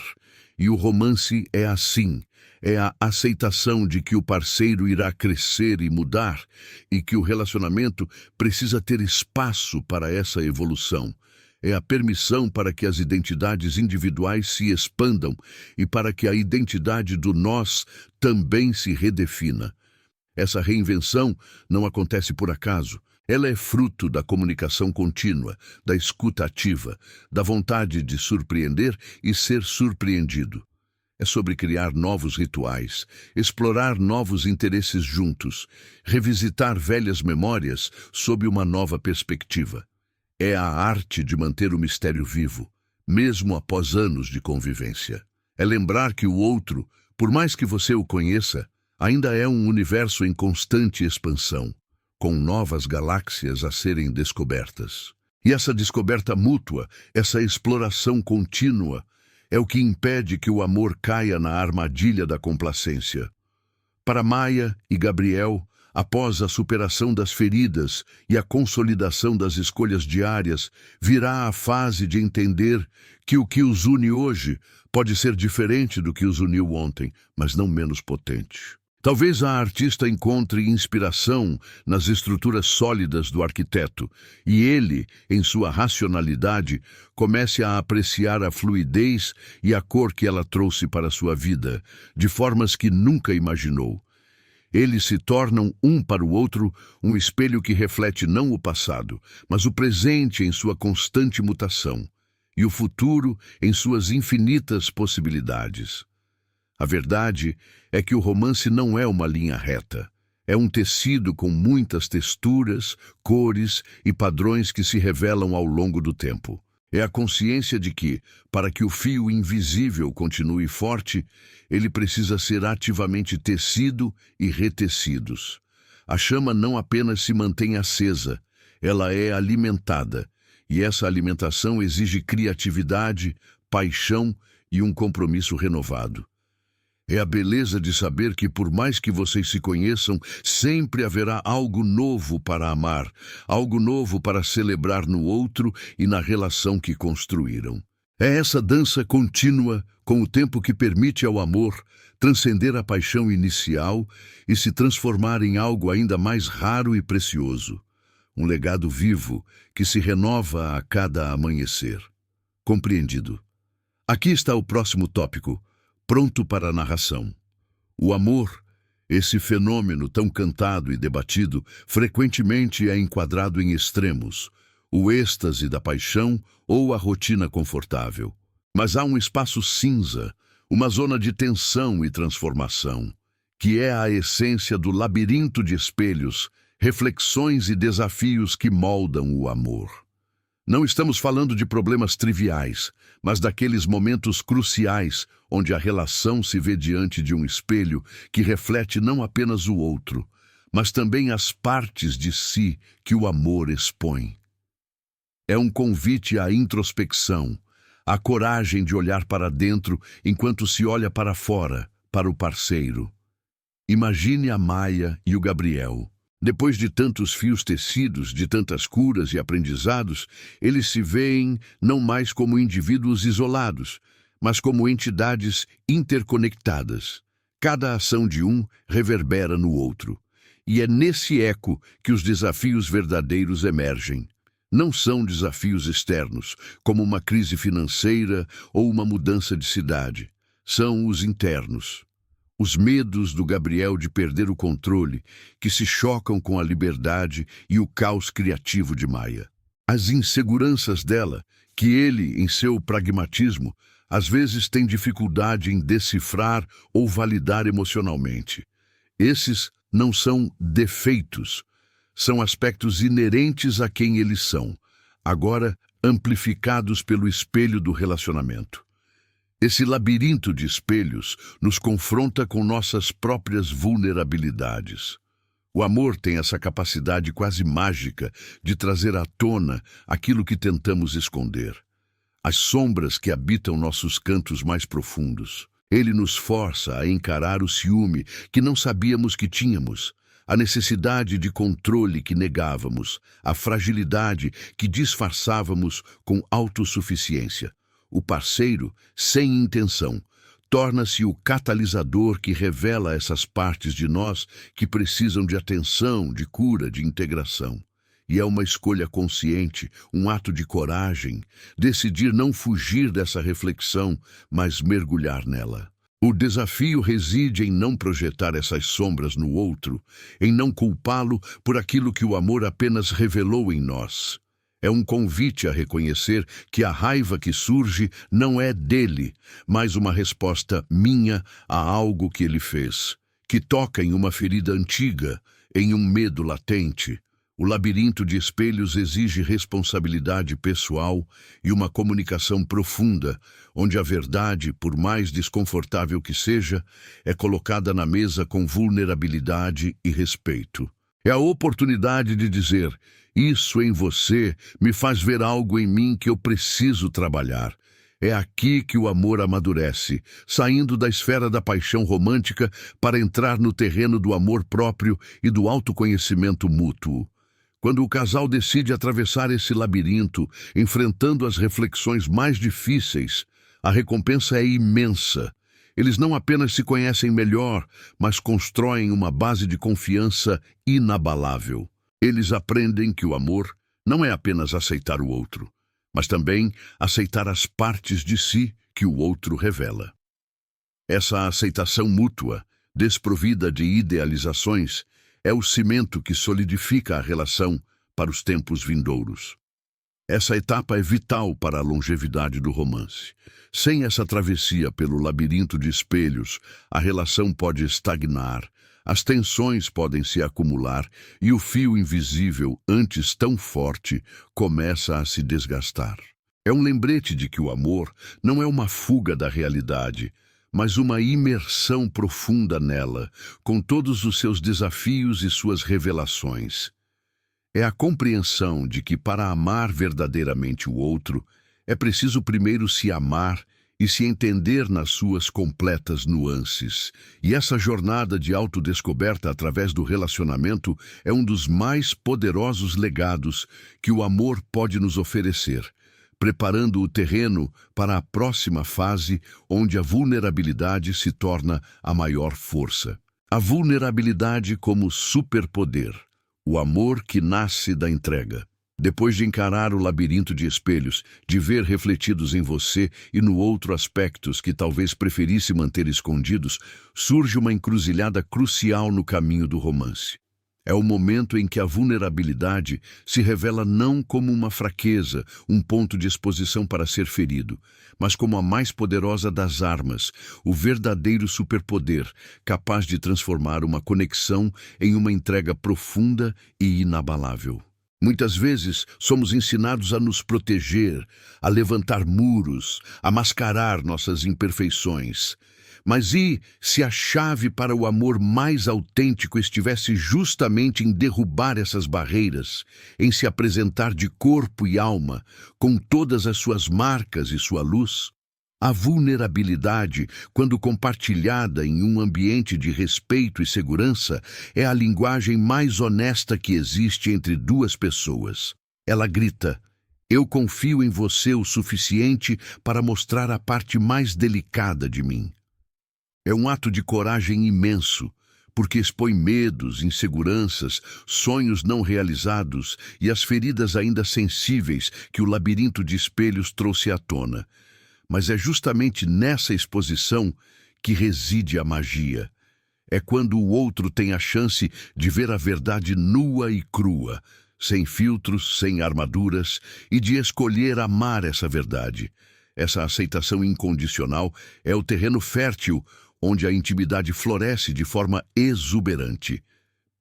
E o romance é assim. É a aceitação de que o parceiro irá crescer e mudar e que o relacionamento precisa ter espaço para essa evolução. É a permissão para que as identidades individuais se expandam e para que a identidade do nós também se redefina. Essa reinvenção não acontece por acaso. Ela é fruto da comunicação contínua, da escuta ativa, da vontade de surpreender e ser surpreendido. É sobre criar novos rituais, explorar novos interesses juntos, revisitar velhas memórias sob uma nova perspectiva. É a arte de manter o mistério vivo, mesmo após anos de convivência. É lembrar que o outro, por mais que você o conheça, ainda é um universo em constante expansão, com novas galáxias a serem descobertas. E essa descoberta mútua, essa exploração contínua, é o que impede que o amor caia na armadilha da complacência. Para Maia e Gabriel, após a superação das feridas e a consolidação das escolhas diárias, virá a fase de entender que o que os une hoje pode ser diferente do que os uniu ontem, mas não menos potente. Talvez a artista encontre inspiração nas estruturas sólidas do arquiteto e ele, em sua racionalidade, comece a apreciar a fluidez e a cor que ela trouxe para sua vida, de formas que nunca imaginou. Eles se tornam um para o outro um espelho que reflete não o passado, mas o presente em sua constante mutação e o futuro em suas infinitas possibilidades. A verdade é que o romance não é uma linha reta. É um tecido com muitas texturas, cores e padrões que se revelam ao longo do tempo. É a consciência de que, para que o fio invisível continue forte, ele precisa ser ativamente tecido e retecidos. A chama não apenas se mantém acesa, ela é alimentada, e essa alimentação exige criatividade, paixão e um compromisso renovado. É a beleza de saber que, por mais que vocês se conheçam, sempre haverá algo novo para amar, algo novo para celebrar no outro e na relação que construíram. É essa dança contínua, com o tempo que permite ao amor transcender a paixão inicial e se transformar em algo ainda mais raro e precioso. Um legado vivo que se renova a cada amanhecer. Compreendido. Aqui está o próximo tópico. Pronto para a narração. O amor, esse fenômeno tão cantado e debatido, frequentemente é enquadrado em extremos, o êxtase da paixão ou a rotina confortável. Mas há um espaço cinza, uma zona de tensão e transformação, que é a essência do labirinto de espelhos, reflexões e desafios que moldam o amor. Não estamos falando de problemas triviais, mas daqueles momentos cruciais onde a relação se vê diante de um espelho que reflete não apenas o outro, mas também as partes de si que o amor expõe. É um convite à introspecção, à coragem de olhar para dentro enquanto se olha para fora, para o parceiro. Imagine a Maia e o Gabriel. Depois de tantos fios tecidos, de tantas curas e aprendizados, eles se veem não mais como indivíduos isolados, mas como entidades interconectadas. Cada ação de um reverbera no outro. E é nesse eco que os desafios verdadeiros emergem. Não são desafios externos, como uma crise financeira ou uma mudança de cidade. São os internos. Os medos do Gabriel de perder o controle, que se chocam com a liberdade e o caos criativo de Maia. As inseguranças dela, que ele, em seu pragmatismo, às vezes tem dificuldade em decifrar ou validar emocionalmente. Esses não são defeitos, são aspectos inerentes a quem eles são, agora amplificados pelo espelho do relacionamento. Esse labirinto de espelhos nos confronta com nossas próprias vulnerabilidades. O amor tem essa capacidade quase mágica de trazer à tona aquilo que tentamos esconder, as sombras que habitam nossos cantos mais profundos. Ele nos força a encarar o ciúme que não sabíamos que tínhamos, a necessidade de controle que negávamos, a fragilidade que disfarçávamos com autossuficiência. O parceiro, sem intenção, torna-se o catalisador que revela essas partes de nós que precisam de atenção, de cura, de integração. E é uma escolha consciente, um ato de coragem, decidir não fugir dessa reflexão, mas mergulhar nela. O desafio reside em não projetar essas sombras no outro, em não culpá-lo por aquilo que o amor apenas revelou em nós. É um convite a reconhecer que a raiva que surge não é dele, mas uma resposta minha a algo que ele fez, que toca em uma ferida antiga, em um medo latente. O labirinto de espelhos exige responsabilidade pessoal e uma comunicação profunda, onde a verdade, por mais desconfortável que seja, é colocada na mesa com vulnerabilidade e respeito. É a oportunidade de dizer: isso em você me faz ver algo em mim que eu preciso trabalhar. É aqui que o amor amadurece, saindo da esfera da paixão romântica para entrar no terreno do amor próprio e do autoconhecimento mútuo. Quando o casal decide atravessar esse labirinto, enfrentando as reflexões mais difíceis, a recompensa é imensa. Eles não apenas se conhecem melhor, mas constroem uma base de confiança inabalável. Eles aprendem que o amor não é apenas aceitar o outro, mas também aceitar as partes de si que o outro revela. Essa aceitação mútua, desprovida de idealizações, é o cimento que solidifica a relação para os tempos vindouros. Essa etapa é vital para a longevidade do romance. Sem essa travessia pelo labirinto de espelhos, a relação pode estagnar, as tensões podem se acumular e o fio invisível, antes tão forte, começa a se desgastar. É um lembrete de que o amor não é uma fuga da realidade, mas uma imersão profunda nela, com todos os seus desafios e suas revelações. É a compreensão de que para amar verdadeiramente o outro, é preciso primeiro se amar e se entender nas suas completas nuances. E essa jornada de autodescoberta através do relacionamento é um dos mais poderosos legados que o amor pode nos oferecer, preparando o terreno para a próxima fase, onde a vulnerabilidade se torna a maior força. A vulnerabilidade como superpoder, o amor que nasce da entrega. Depois de encarar o labirinto de espelhos, de ver refletidos em você e no outro aspectos que talvez preferisse manter escondidos, surge uma encruzilhada crucial no caminho do romance. É o momento em que a vulnerabilidade se revela não como uma fraqueza, um ponto de exposição para ser ferido, mas como a mais poderosa das armas, o verdadeiro superpoder, capaz de transformar uma conexão em uma entrega profunda e inabalável. Muitas vezes somos ensinados a nos proteger, a levantar muros, a mascarar nossas imperfeições. Mas e se a chave para o amor mais autêntico estivesse justamente em derrubar essas barreiras, em se apresentar de corpo e alma, com todas as suas marcas e sua luz? A vulnerabilidade, quando compartilhada em um ambiente de respeito e segurança, é a linguagem mais honesta que existe entre duas pessoas. Ela grita: eu confio em você o suficiente para mostrar a parte mais delicada de mim. É um ato de coragem imenso, porque expõe medos, inseguranças, sonhos não realizados e as feridas ainda sensíveis que o labirinto de espelhos trouxe à tona. Mas é justamente nessa exposição que reside a magia. É quando o outro tem a chance de ver a verdade nua e crua, sem filtros, sem armaduras, e de escolher amar essa verdade. Essa aceitação incondicional é o terreno fértil onde a intimidade floresce de forma exuberante.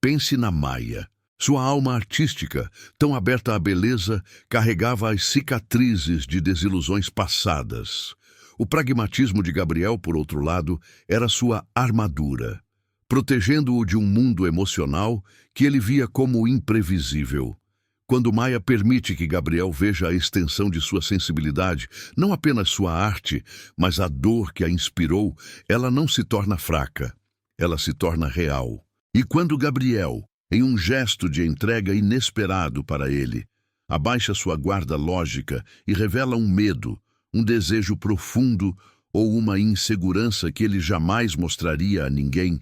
Pense na Maia. Sua alma artística, tão aberta à beleza, carregava as cicatrizes de desilusões passadas. O pragmatismo de Gabriel, por outro lado, era sua armadura. protegendo-o de um mundo emocional que ele via como imprevisível. Quando Maia permite que Gabriel veja a extensão de sua sensibilidade, não apenas sua arte, mas a dor que a inspirou, ela não se torna fraca, ela se torna real. E quando Gabriel, em um gesto de entrega inesperado para ele, abaixa sua guarda lógica e revela um medo, um desejo profundo ou uma insegurança que ele jamais mostraria a ninguém,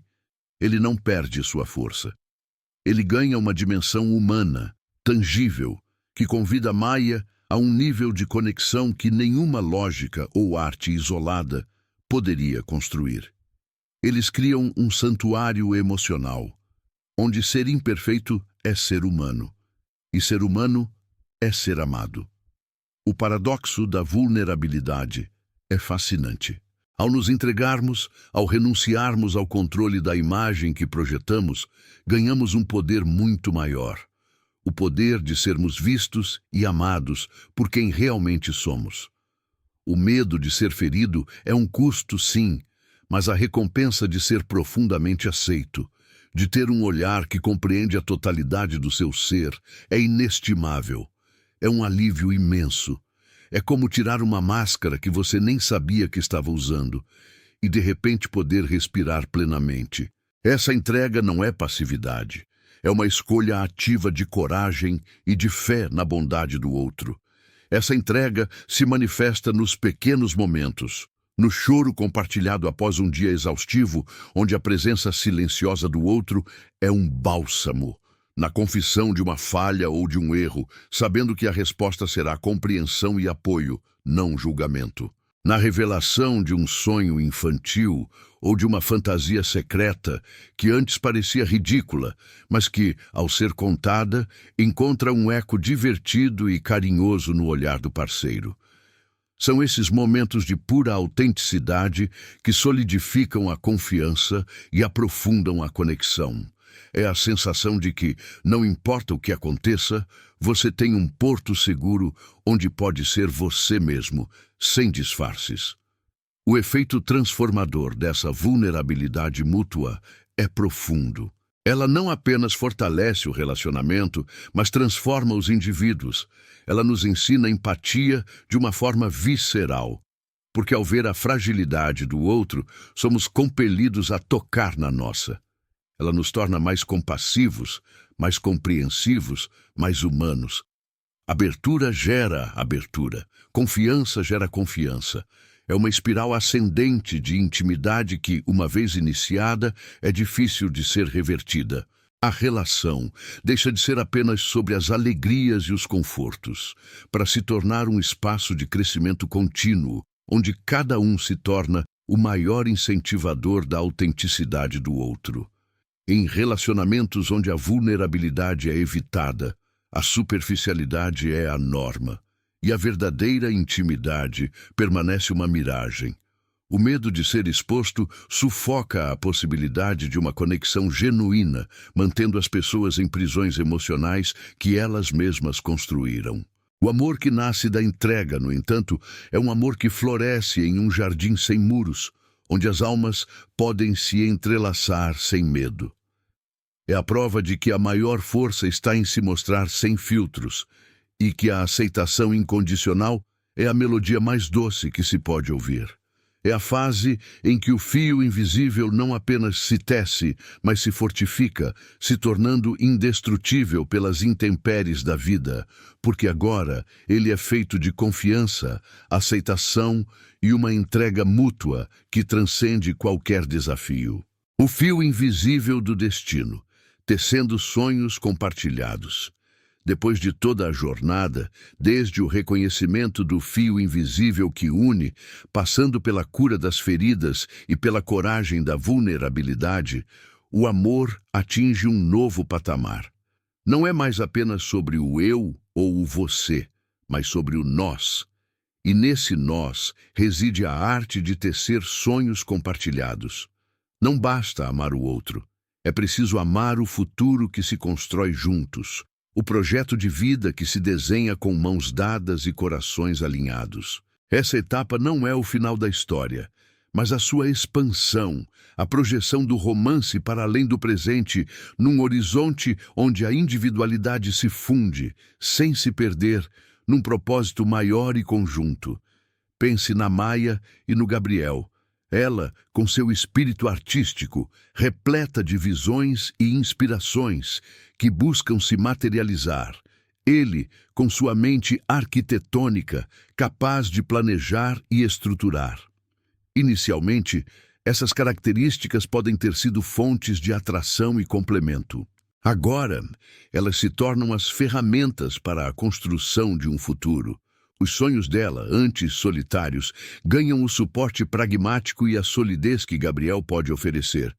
ele não perde sua força. Ele ganha uma dimensão humana, tangível, que convida Maia a um nível de conexão que nenhuma lógica ou arte isolada poderia construir. Eles criam um santuário emocional, onde ser imperfeito é ser humano, e ser humano é ser amado. O paradoxo da vulnerabilidade é fascinante. Ao nos entregarmos, ao renunciarmos ao controle da imagem que projetamos, ganhamos um poder muito maior. O poder de sermos vistos e amados por quem realmente somos. O medo de ser ferido é um custo, sim, mas a recompensa de ser profundamente aceito, de ter um olhar que compreende a totalidade do seu ser, é inestimável. É um alívio imenso. É como tirar uma máscara que você nem sabia que estava usando e de repente poder respirar plenamente. Essa entrega não é passividade. É uma escolha ativa de coragem e de fé na bondade do outro. Essa entrega se manifesta nos pequenos momentos, no choro compartilhado após um dia exaustivo, onde a presença silenciosa do outro é um bálsamo, na confissão de uma falha ou de um erro, sabendo que a resposta será compreensão e apoio, não julgamento. Na revelação de um sonho infantil ou de uma fantasia secreta que antes parecia ridícula, mas que, ao ser contada, encontra um eco divertido e carinhoso no olhar do parceiro. São esses momentos de pura autenticidade que solidificam a confiança e aprofundam a conexão. É a sensação de que, não importa o que aconteça, você tem um porto seguro onde pode ser você mesmo, sem disfarces. O efeito transformador dessa vulnerabilidade mútua é profundo. Ela não apenas fortalece o relacionamento, mas transforma os indivíduos. Ela nos ensina empatia de uma forma visceral, porque ao ver a fragilidade do outro, somos compelidos a tocar na nossa. Ela nos torna mais compassivos, mais compreensivos, mais humanos. Abertura gera abertura, confiança gera confiança. É uma espiral ascendente de intimidade que, uma vez iniciada, é difícil de ser revertida. A relação deixa de ser apenas sobre as alegrias e os confortos, para se tornar um espaço de crescimento contínuo, onde cada um se torna o maior incentivador da autenticidade do outro. Em relacionamentos onde a vulnerabilidade é evitada, a superficialidade é a norma, e a verdadeira intimidade permanece uma miragem. O medo de ser exposto sufoca a possibilidade de uma conexão genuína, mantendo as pessoas em prisões emocionais que elas mesmas construíram. O amor que nasce da entrega, no entanto, é um amor que floresce em um jardim sem muros, onde as almas podem se entrelaçar sem medo. É a prova de que a maior força está em se mostrar sem filtros e que a aceitação incondicional é a melodia mais doce que se pode ouvir. É a fase em que o fio invisível não apenas se tece, mas se fortifica, se tornando indestrutível pelas intempéries da vida, porque agora ele é feito de confiança, aceitação e uma entrega mútua que transcende qualquer desafio. O fio invisível do destino, tecendo sonhos compartilhados. Depois de toda a jornada, desde o reconhecimento do fio invisível que une, passando pela cura das feridas e pela coragem da vulnerabilidade, o amor atinge um novo patamar. Não é mais apenas sobre o eu ou o você, mas sobre o nós. E nesse nós reside a arte de tecer sonhos compartilhados. Não basta amar o outro. É preciso amar o futuro que se constrói juntos, o projeto de vida que se desenha com mãos dadas e corações alinhados. Essa etapa não é o final da história, mas a sua expansão, a projeção do romance para além do presente, num horizonte onde a individualidade se funde, sem se perder, num propósito maior e conjunto. Pense na Maia e no Gabriel. Ela, com seu espírito artístico, repleta de visões e inspirações que buscam se materializar. Ele, com sua mente arquitetônica, capaz de planejar e estruturar. Inicialmente, essas características podem ter sido fontes de atração e complemento. Agora, elas se tornam as ferramentas para a construção de um futuro. Os sonhos dela, antes solitários, ganham o suporte pragmático e a solidez que Gabriel pode oferecer.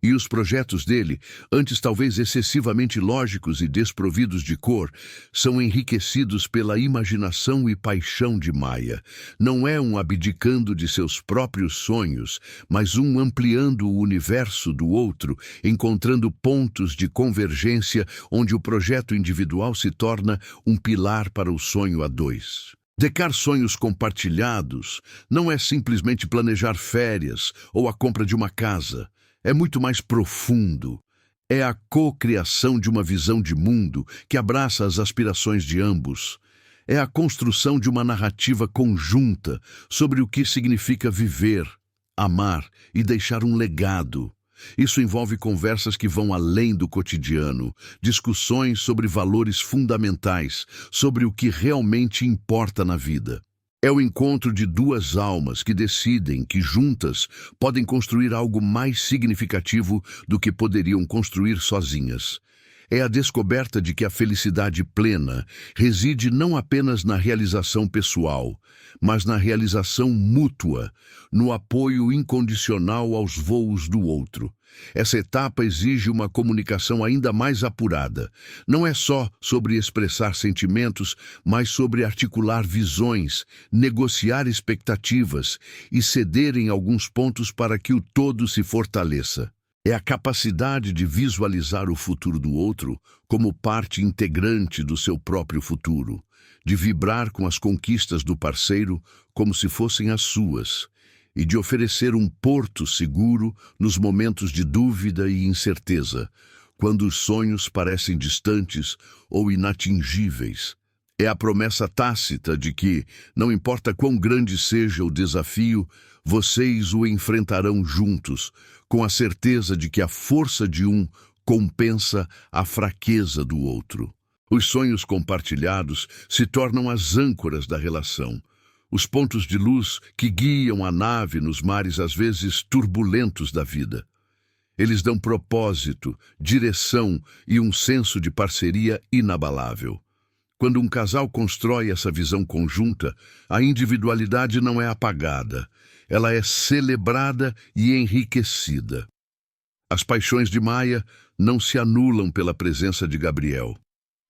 E os projetos dele, antes talvez excessivamente lógicos e desprovidos de cor, são enriquecidos pela imaginação e paixão de Maia. Não é um abdicando de seus próprios sonhos, mas um ampliando o universo do outro, encontrando pontos de convergência onde o projeto individual se torna um pilar para o sonho a dois. Decar sonhos compartilhados não é simplesmente planejar férias ou a compra de uma casa. É muito mais profundo. É a cocriação de uma visão de mundo que abraça as aspirações de ambos. É a construção de uma narrativa conjunta sobre o que significa viver, amar e deixar um legado. Isso envolve conversas que vão além do cotidiano, discussões sobre valores fundamentais, sobre o que realmente importa na vida. É o encontro de duas almas que decidem que juntas podem construir algo mais significativo do que poderiam construir sozinhas. É a descoberta de que a felicidade plena reside não apenas na realização pessoal, mas na realização mútua, no apoio incondicional aos voos do outro. Essa etapa exige uma comunicação ainda mais apurada. Não é só sobre expressar sentimentos, mas sobre articular visões, negociar expectativas e ceder em alguns pontos para que o todo se fortaleça. É a capacidade de visualizar o futuro do outro como parte integrante do seu próprio futuro, de vibrar com as conquistas do parceiro como se fossem as suas, e de oferecer um porto seguro nos momentos de dúvida e incerteza, quando os sonhos parecem distantes ou inatingíveis. É a promessa tácita de que, não importa quão grande seja o desafio, vocês o enfrentarão juntos, com a certeza de que a força de um compensa a fraqueza do outro. Os sonhos compartilhados se tornam as âncoras da relação, os pontos de luz que guiam a nave nos mares às vezes turbulentos da vida. Eles dão propósito, direção e um senso de parceria inabalável. Quando um casal constrói essa visão conjunta, a individualidade não é apagada, ela é celebrada e enriquecida. As paixões de Maia não se anulam pela presença de Gabriel.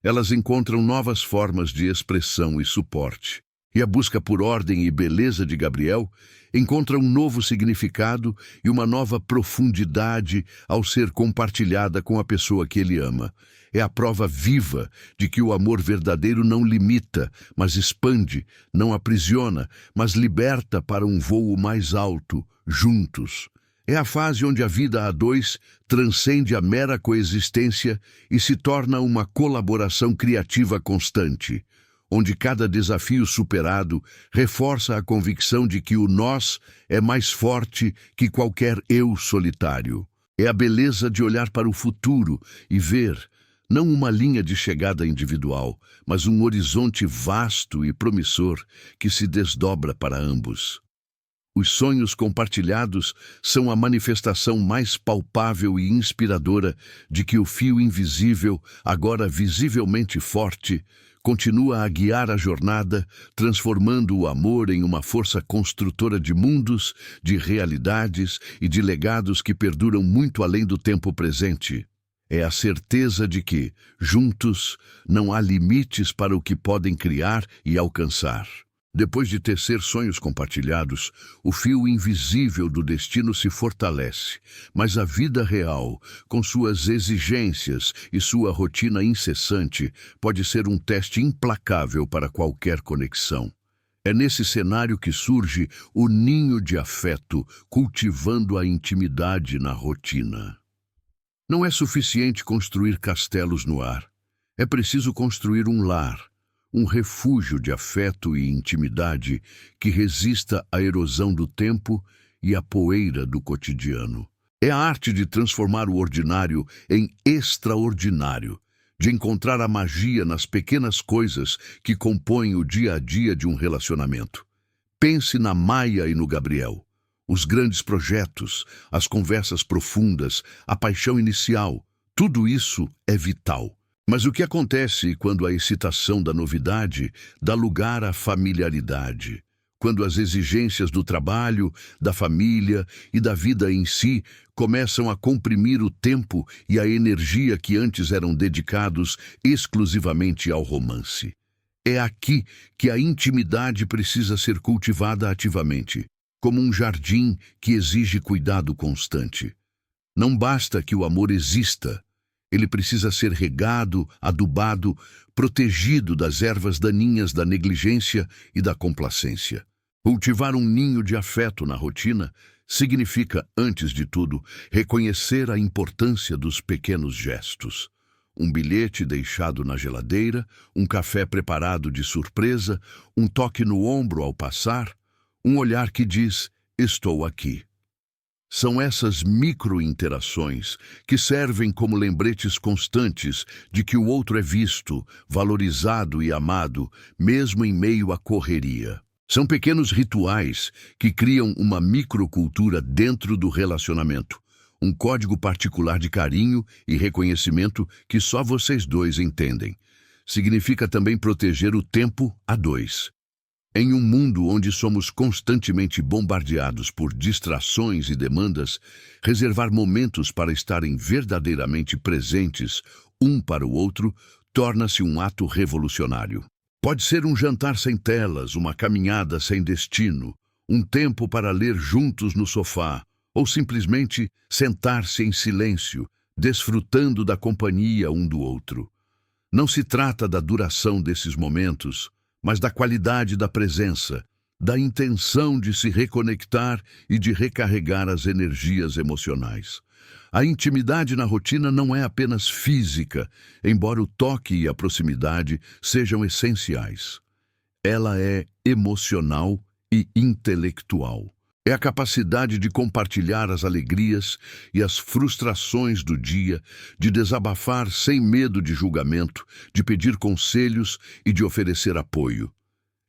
Elas encontram novas formas de expressão e suporte. E a busca por ordem e beleza de Gabriel encontra um novo significado e uma nova profundidade ao ser compartilhada com a pessoa que ele ama. É a prova viva de que o amor verdadeiro não limita, mas expande, não aprisiona, mas liberta para um voo mais alto, juntos. É a fase onde a vida a dois transcende a mera coexistência e se torna uma colaboração criativa constante, onde cada desafio superado reforça a convicção de que o nós é mais forte que qualquer eu solitário. É a beleza de olhar para o futuro e ver, não uma linha de chegada individual, mas um horizonte vasto e promissor que se desdobra para ambos. Os sonhos compartilhados são a manifestação mais palpável e inspiradora de que o fio invisível, agora visivelmente forte, continua a guiar a jornada, transformando o amor em uma força construtora de mundos, de realidades e de legados que perduram muito além do tempo presente. É a certeza de que, juntos, não há limites para o que podem criar e alcançar. Depois de tecer sonhos compartilhados, o fio invisível do destino se fortalece, mas a vida real, com suas exigências e sua rotina incessante, pode ser um teste implacável para qualquer conexão. É nesse cenário que surge o ninho de afeto, cultivando a intimidade na rotina. Não é suficiente construir castelos no ar. É preciso construir um lar, um refúgio de afeto e intimidade que resista à erosão do tempo e à poeira do cotidiano. É a arte de transformar o ordinário em extraordinário, de encontrar a magia nas pequenas coisas que compõem o dia a dia de um relacionamento. Pense na Maia e no Gabriel. Os grandes projetos, as conversas profundas, a paixão inicial, tudo isso é vital. Mas o que acontece quando a excitação da novidade dá lugar à familiaridade? Quando as exigências do trabalho, da família e da vida em si começam a comprimir o tempo e a energia que antes eram dedicados exclusivamente ao romance. É aqui que a intimidade precisa ser cultivada ativamente, como um jardim que exige cuidado constante. Não basta que o amor exista. Ele precisa ser regado, adubado, protegido das ervas daninhas da negligência e da complacência. Cultivar um ninho de afeto na rotina significa, antes de tudo, reconhecer a importância dos pequenos gestos. Um bilhete deixado na geladeira, um café preparado de surpresa, um toque no ombro ao passar, um olhar que diz, estou aqui. São essas micro-interações que servem como lembretes constantes de que o outro é visto, valorizado e amado, mesmo em meio à correria. São pequenos rituais que criam uma microcultura dentro do relacionamento, um código particular de carinho e reconhecimento que só vocês dois entendem. Significa também proteger o tempo a dois. Em um mundo onde somos constantemente bombardeados por distrações e demandas, reservar momentos para estarem verdadeiramente presentes um para o outro torna-se um ato revolucionário. Pode ser um jantar sem telas, uma caminhada sem destino, um tempo para ler juntos no sofá, ou simplesmente sentar-se em silêncio, desfrutando da companhia um do outro. Não se trata da duração desses momentos, mas da qualidade da presença, da intenção de se reconectar e de recarregar as energias emocionais. A intimidade na rotina não é apenas física, embora o toque e a proximidade sejam essenciais. Ela é emocional e intelectual. É a capacidade de compartilhar as alegrias e as frustrações do dia, de desabafar sem medo de julgamento, de pedir conselhos e de oferecer apoio.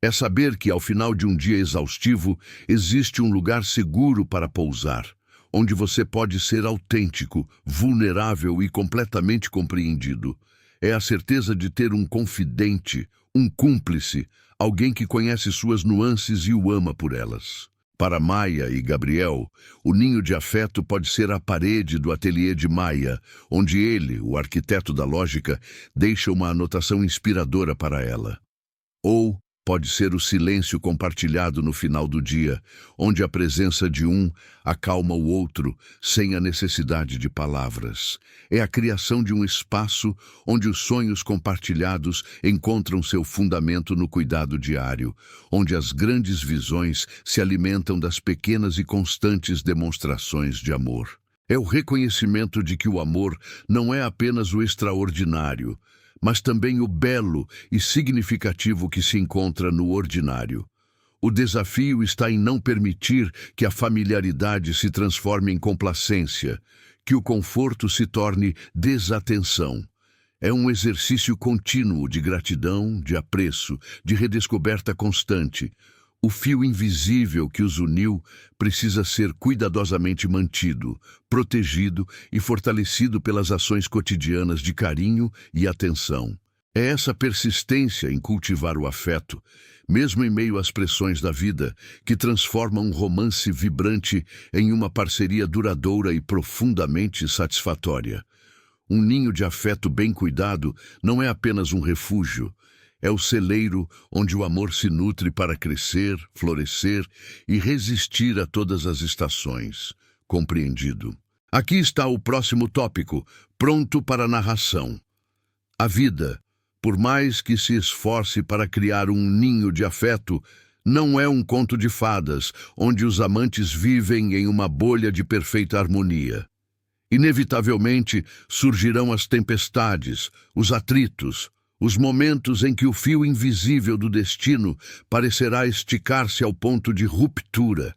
É saber que, ao final de um dia exaustivo, existe um lugar seguro para pousar, onde você pode ser autêntico, vulnerável e completamente compreendido. É a certeza de ter um confidente, um cúmplice, alguém que conhece suas nuances e o ama por elas. Para Maia e Gabriel, o ninho de afeto pode ser a parede do ateliê de Maia, onde ele, o arquiteto da lógica, deixa uma anotação inspiradora para ela. Ou pode ser o silêncio compartilhado no final do dia, onde a presença de um acalma o outro sem a necessidade de palavras. É a criação de um espaço onde os sonhos compartilhados encontram seu fundamento no cuidado diário, onde as grandes visões se alimentam das pequenas e constantes demonstrações de amor. É o reconhecimento de que o amor não é apenas o extraordinário, mas também o belo e significativo que se encontra no ordinário. O desafio está em não permitir que a familiaridade se transforme em complacência, que o conforto se torne desatenção. É um exercício contínuo de gratidão, de apreço, de redescoberta constante. O fio invisível que os uniu precisa ser cuidadosamente mantido, protegido e fortalecido pelas ações cotidianas de carinho e atenção. É essa persistência em cultivar o afeto, mesmo em meio às pressões da vida, que transforma um romance vibrante em uma parceria duradoura e profundamente satisfatória. Um ninho de afeto bem cuidado não é apenas um refúgio, é o celeiro onde o amor se nutre para crescer, florescer e resistir a todas as estações. Compreendido. Aqui está o próximo tópico, pronto para a narração. A vida, por mais que se esforce para criar um ninho de afeto, Não é um conto de fadas, onde os amantes vivem em uma bolha de perfeita harmonia. Inevitavelmente surgirão as tempestades, os atritos, os momentos em que o fio invisível do destino parecerá esticar-se ao ponto de ruptura.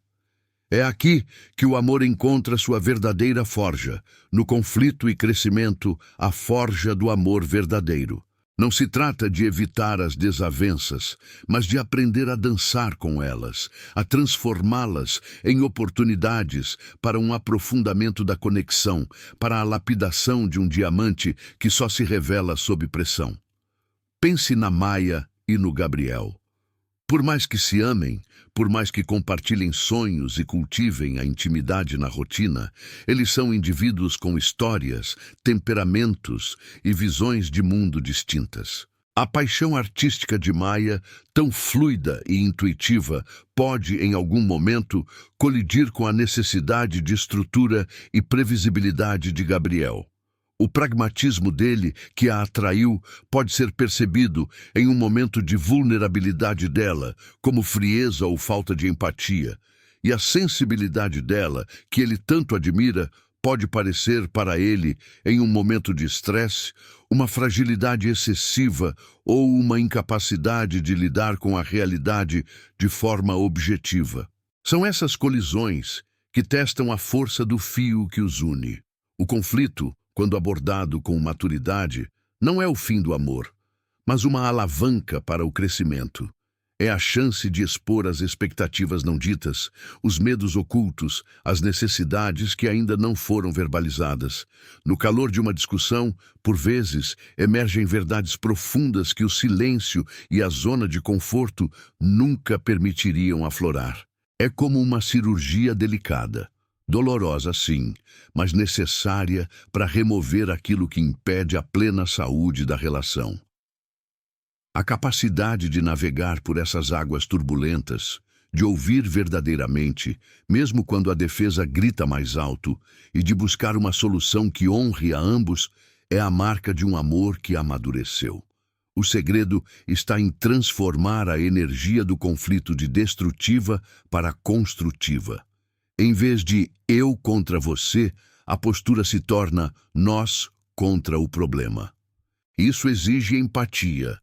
É aqui que o amor encontra sua verdadeira forja, no conflito e crescimento, a forja do amor verdadeiro. Não se trata de evitar as desavenças, mas de aprender a dançar com elas, a transformá-las em oportunidades para um aprofundamento da conexão, para a lapidação de um diamante que só se revela sob pressão. Pense na Maia e no Gabriel. Por mais que se amem, por mais que compartilhem sonhos e cultivem a intimidade na rotina, eles são indivíduos com histórias, temperamentos e visões de mundo distintas. A paixão artística de Maia, tão fluida e intuitiva, pode, em algum momento, colidir com a necessidade de estrutura e previsibilidade de Gabriel. O pragmatismo dele, que a atraiu, pode ser percebido em um momento de vulnerabilidade dela, como frieza ou falta de empatia. E a sensibilidade dela, que ele tanto admira, pode parecer para ele, em um momento de estresse, uma fragilidade excessiva ou uma incapacidade de lidar com a realidade de forma objetiva. São essas colisões que testam a força do fio que os une. O conflito, quando abordado com maturidade, não é o fim do amor, mas uma alavanca para o crescimento. É a chance de expor as expectativas não ditas, os medos ocultos, as necessidades que ainda não foram verbalizadas. No calor de uma discussão, por vezes, emergem verdades profundas que o silêncio e a zona de conforto nunca permitiriam aflorar. É como uma cirurgia delicada. Dolorosa, sim, mas necessária para remover aquilo que impede a plena saúde da relação. A capacidade de navegar por essas águas turbulentas, de ouvir verdadeiramente, mesmo quando a defesa grita mais alto, e de buscar uma solução que honre a ambos, é a marca de um amor que amadureceu. O segredo está em transformar a energia do conflito de destrutiva para construtiva. Em vez de eu contra você, a postura se torna nós contra o problema. Isso exige empatia,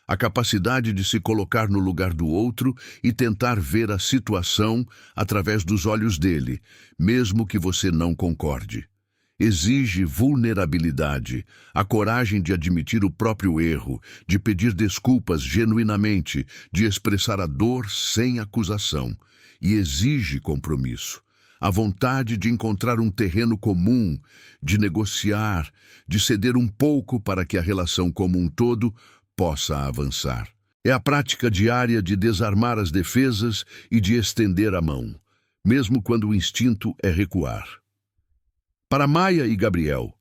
a capacidade de se colocar no lugar do outro e tentar ver a situação através dos olhos dele, mesmo que você não concorde. Exige vulnerabilidade, a coragem de admitir o próprio erro, de pedir desculpas genuinamente, de expressar a dor sem acusação. E exige compromisso. A vontade de encontrar um terreno comum, de negociar, de ceder um pouco para que a relação como um todo possa avançar. É a prática diária de desarmar as defesas e de estender a mão, mesmo quando o instinto é recuar. Para Maia e Gabriel,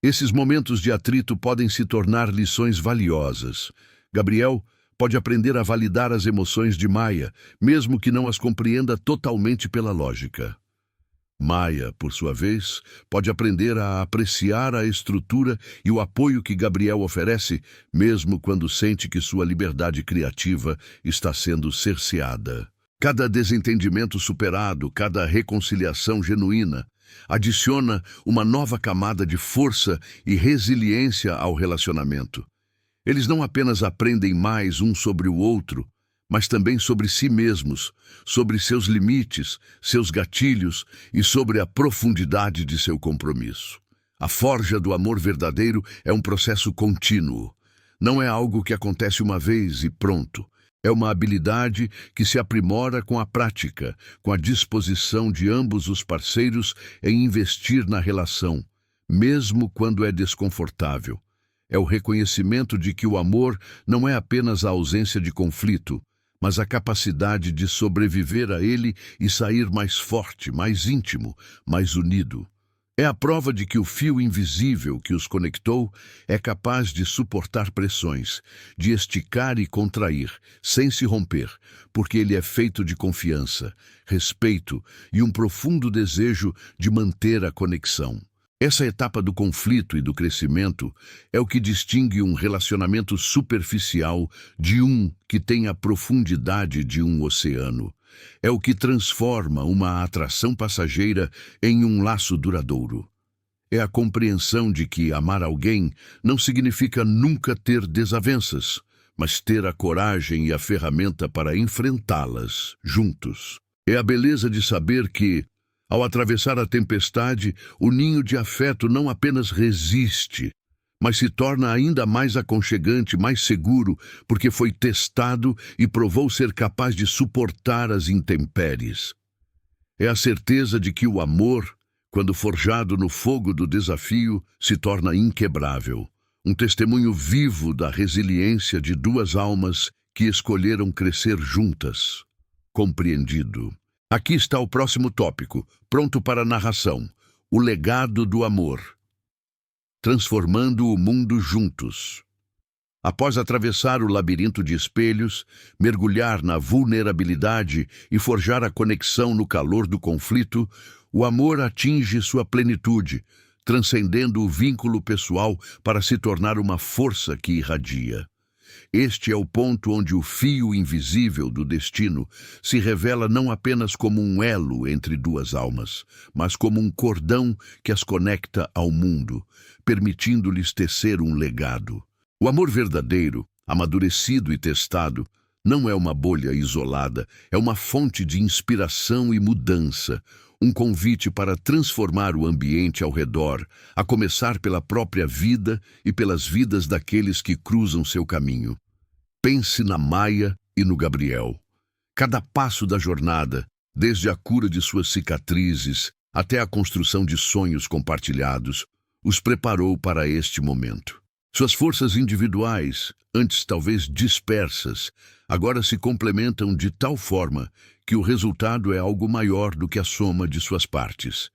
esses momentos de atrito podem se tornar lições valiosas. Gabriel pode aprender a validar as emoções de Maia, mesmo que não as compreenda totalmente pela lógica. Maia, por sua vez, pode aprender a apreciar a estrutura e o apoio que Gabriel oferece, mesmo quando sente que sua liberdade criativa está sendo cerceada. Cada desentendimento superado, cada reconciliação genuína, adiciona uma nova camada de força e resiliência ao relacionamento. Eles não apenas aprendem mais um sobre o outro, mas também sobre si mesmos, sobre seus limites, seus gatilhos e sobre a profundidade de seu compromisso. A forja do amor verdadeiro é um processo contínuo. Não é algo que acontece uma vez e pronto. É uma habilidade que se aprimora com a prática, com a disposição de ambos os parceiros em investir na relação, mesmo quando é desconfortável. É o reconhecimento de que o amor não é apenas a ausência de conflito, mas a capacidade de sobreviver a ele e sair mais forte, mais íntimo, mais unido. É a prova de que o fio invisível que os conectou é capaz de suportar pressões, de esticar e contrair, sem se romper, porque ele é feito de confiança, respeito e um profundo desejo de manter a conexão. Essa etapa do conflito e do crescimento é o que distingue um relacionamento superficial de um que tem a profundidade de um oceano. É o que transforma uma atração passageira em um laço duradouro. É a compreensão de que amar alguém não significa nunca ter desavenças, mas ter a coragem e a ferramenta para enfrentá-las juntos. É a beleza de saber que, ao atravessar a tempestade, o ninho de afeto não apenas resiste, mas se torna ainda mais aconchegante, mais seguro, porque foi testado e provou ser capaz de suportar as intempéries. É a certeza de que o amor, quando forjado no fogo do desafio, se torna inquebrável. Um testemunho vivo da resiliência de duas almas que escolheram crescer juntas. Compreendido. Aqui está o próximo tópico, pronto para a narração: o legado do amor. Transformando o mundo juntos. Após atravessar o labirinto de espelhos, mergulhar na vulnerabilidade e forjar a conexão no calor do conflito, o amor atinge sua plenitude, transcendendo o vínculo pessoal para se tornar uma força que irradia. Este é o ponto onde o fio invisível do destino se revela não apenas como um elo entre duas almas, mas como um cordão que as conecta ao mundo, permitindo-lhes tecer um legado. O amor verdadeiro, amadurecido e testado, não é uma bolha isolada, é uma fonte de inspiração e mudança, um convite para transformar o ambiente ao redor, a começar pela própria vida e pelas vidas daqueles que cruzam seu caminho. Pense na Maia e no Gabriel. Cada passo da jornada, desde a cura de suas cicatrizes até a construção de sonhos compartilhados, os preparou para este momento. Suas forças individuais, antes talvez dispersas, agora se complementam de tal forma que o resultado é algo maior do que a soma de suas partes.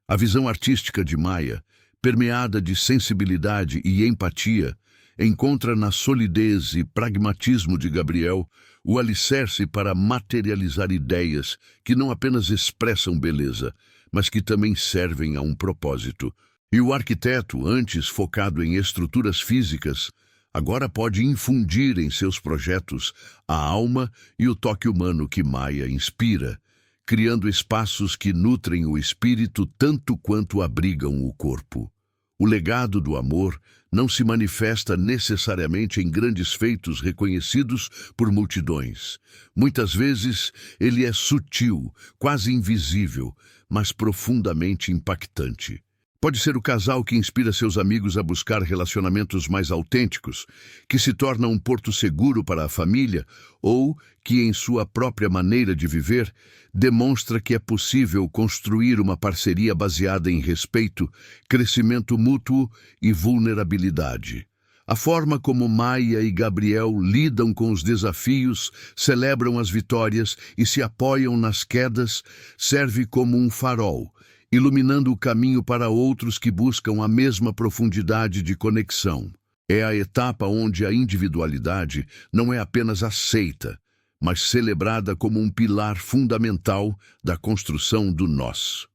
A visão artística de Maia, permeada de sensibilidade e empatia, encontra na solidez e pragmatismo de Gabriel o alicerce para materializar ideias que não apenas expressam beleza, mas que também servem a um propósito. E o arquiteto, antes focado em estruturas físicas, agora pode infundir em seus projetos a alma e o toque humano que Maia inspira, criando espaços que nutrem o espírito tanto quanto abrigam o corpo. O legado do amor não se manifesta necessariamente em grandes feitos reconhecidos por multidões. Muitas vezes ele é sutil, quase invisível, mas profundamente impactante. Pode ser o casal que inspira seus amigos a buscar relacionamentos mais autênticos, que se torna um porto seguro para a família, ou que, em sua própria maneira de viver, demonstra que é possível construir uma parceria baseada em respeito, crescimento mútuo e vulnerabilidade. A forma como Maia e Gabriel lidam com os desafios, celebram as vitórias e se apoiam nas quedas, serve como um farol, iluminando o caminho para outros que buscam a mesma profundidade de conexão. É a etapa onde a individualidade não é apenas aceita, mas celebrada como um pilar fundamental da construção do nós.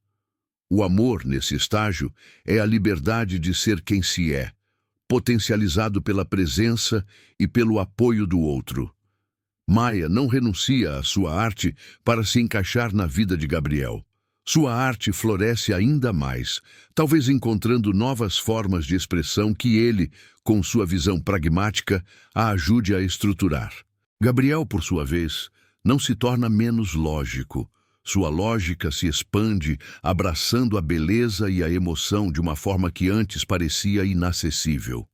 O amor, nesse estágio, é a liberdade de ser quem se é, potencializado pela presença e pelo apoio do outro. Maia não renuncia à sua arte para se encaixar na vida de Gabriel. Sua arte floresce ainda mais, talvez encontrando novas formas de expressão que ele, com sua visão pragmática, a ajude a estruturar. Gabriel, por sua vez, não se torna menos lógico. Sua lógica se expande, abraçando a beleza e a emoção de uma forma que antes parecia inacessível.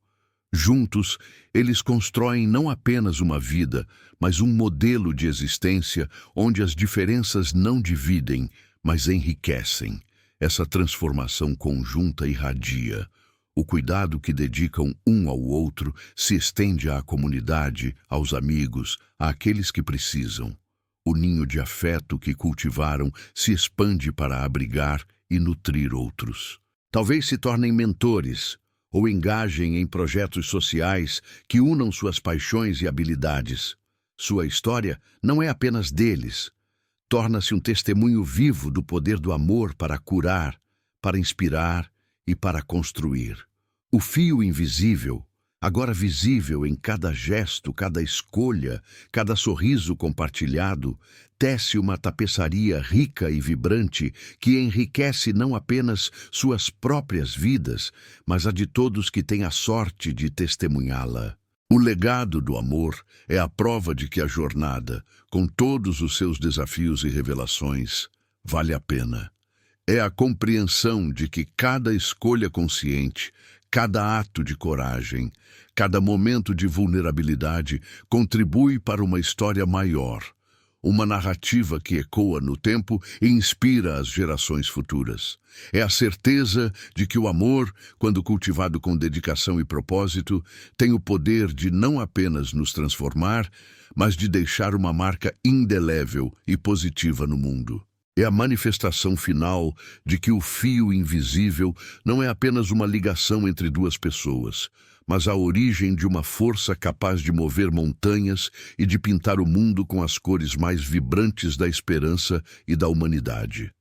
Juntos, eles constroem não apenas uma vida, mas um modelo de existência onde as diferenças não dividem, mas enriquecem. Essa transformação conjunta irradia. O cuidado que dedicam um ao outro se estende à comunidade, aos amigos, àqueles que precisam. O ninho de afeto que cultivaram se expande para abrigar e nutrir outros. Talvez se tornem mentores ou engajem em projetos sociais que unam suas paixões e habilidades. Sua história não é apenas deles. Torna-se um testemunho vivo do poder do amor para curar, para inspirar e para construir. O fio invisível, agora visível em cada gesto, cada escolha, cada sorriso compartilhado, tece uma tapeçaria rica e vibrante que enriquece não apenas suas próprias vidas, mas a de todos que têm a sorte de testemunhá-la. O legado do amor é a prova de que a jornada, com todos os seus desafios e revelações, vale a pena. É a compreensão de que cada escolha consciente, cada ato de coragem, cada momento de vulnerabilidade contribui para uma história maior, uma narrativa que ecoa no tempo e inspira as gerações futuras. É a certeza de que o amor, quando cultivado com dedicação e propósito, tem o poder de não apenas nos transformar, mas de deixar uma marca indelével e positiva no mundo. É a manifestação final de que o fio invisível não é apenas uma ligação entre duas pessoas, mas a origem de uma força capaz de mover montanhas e de pintar o mundo com as cores mais vibrantes da esperança e da humanidade.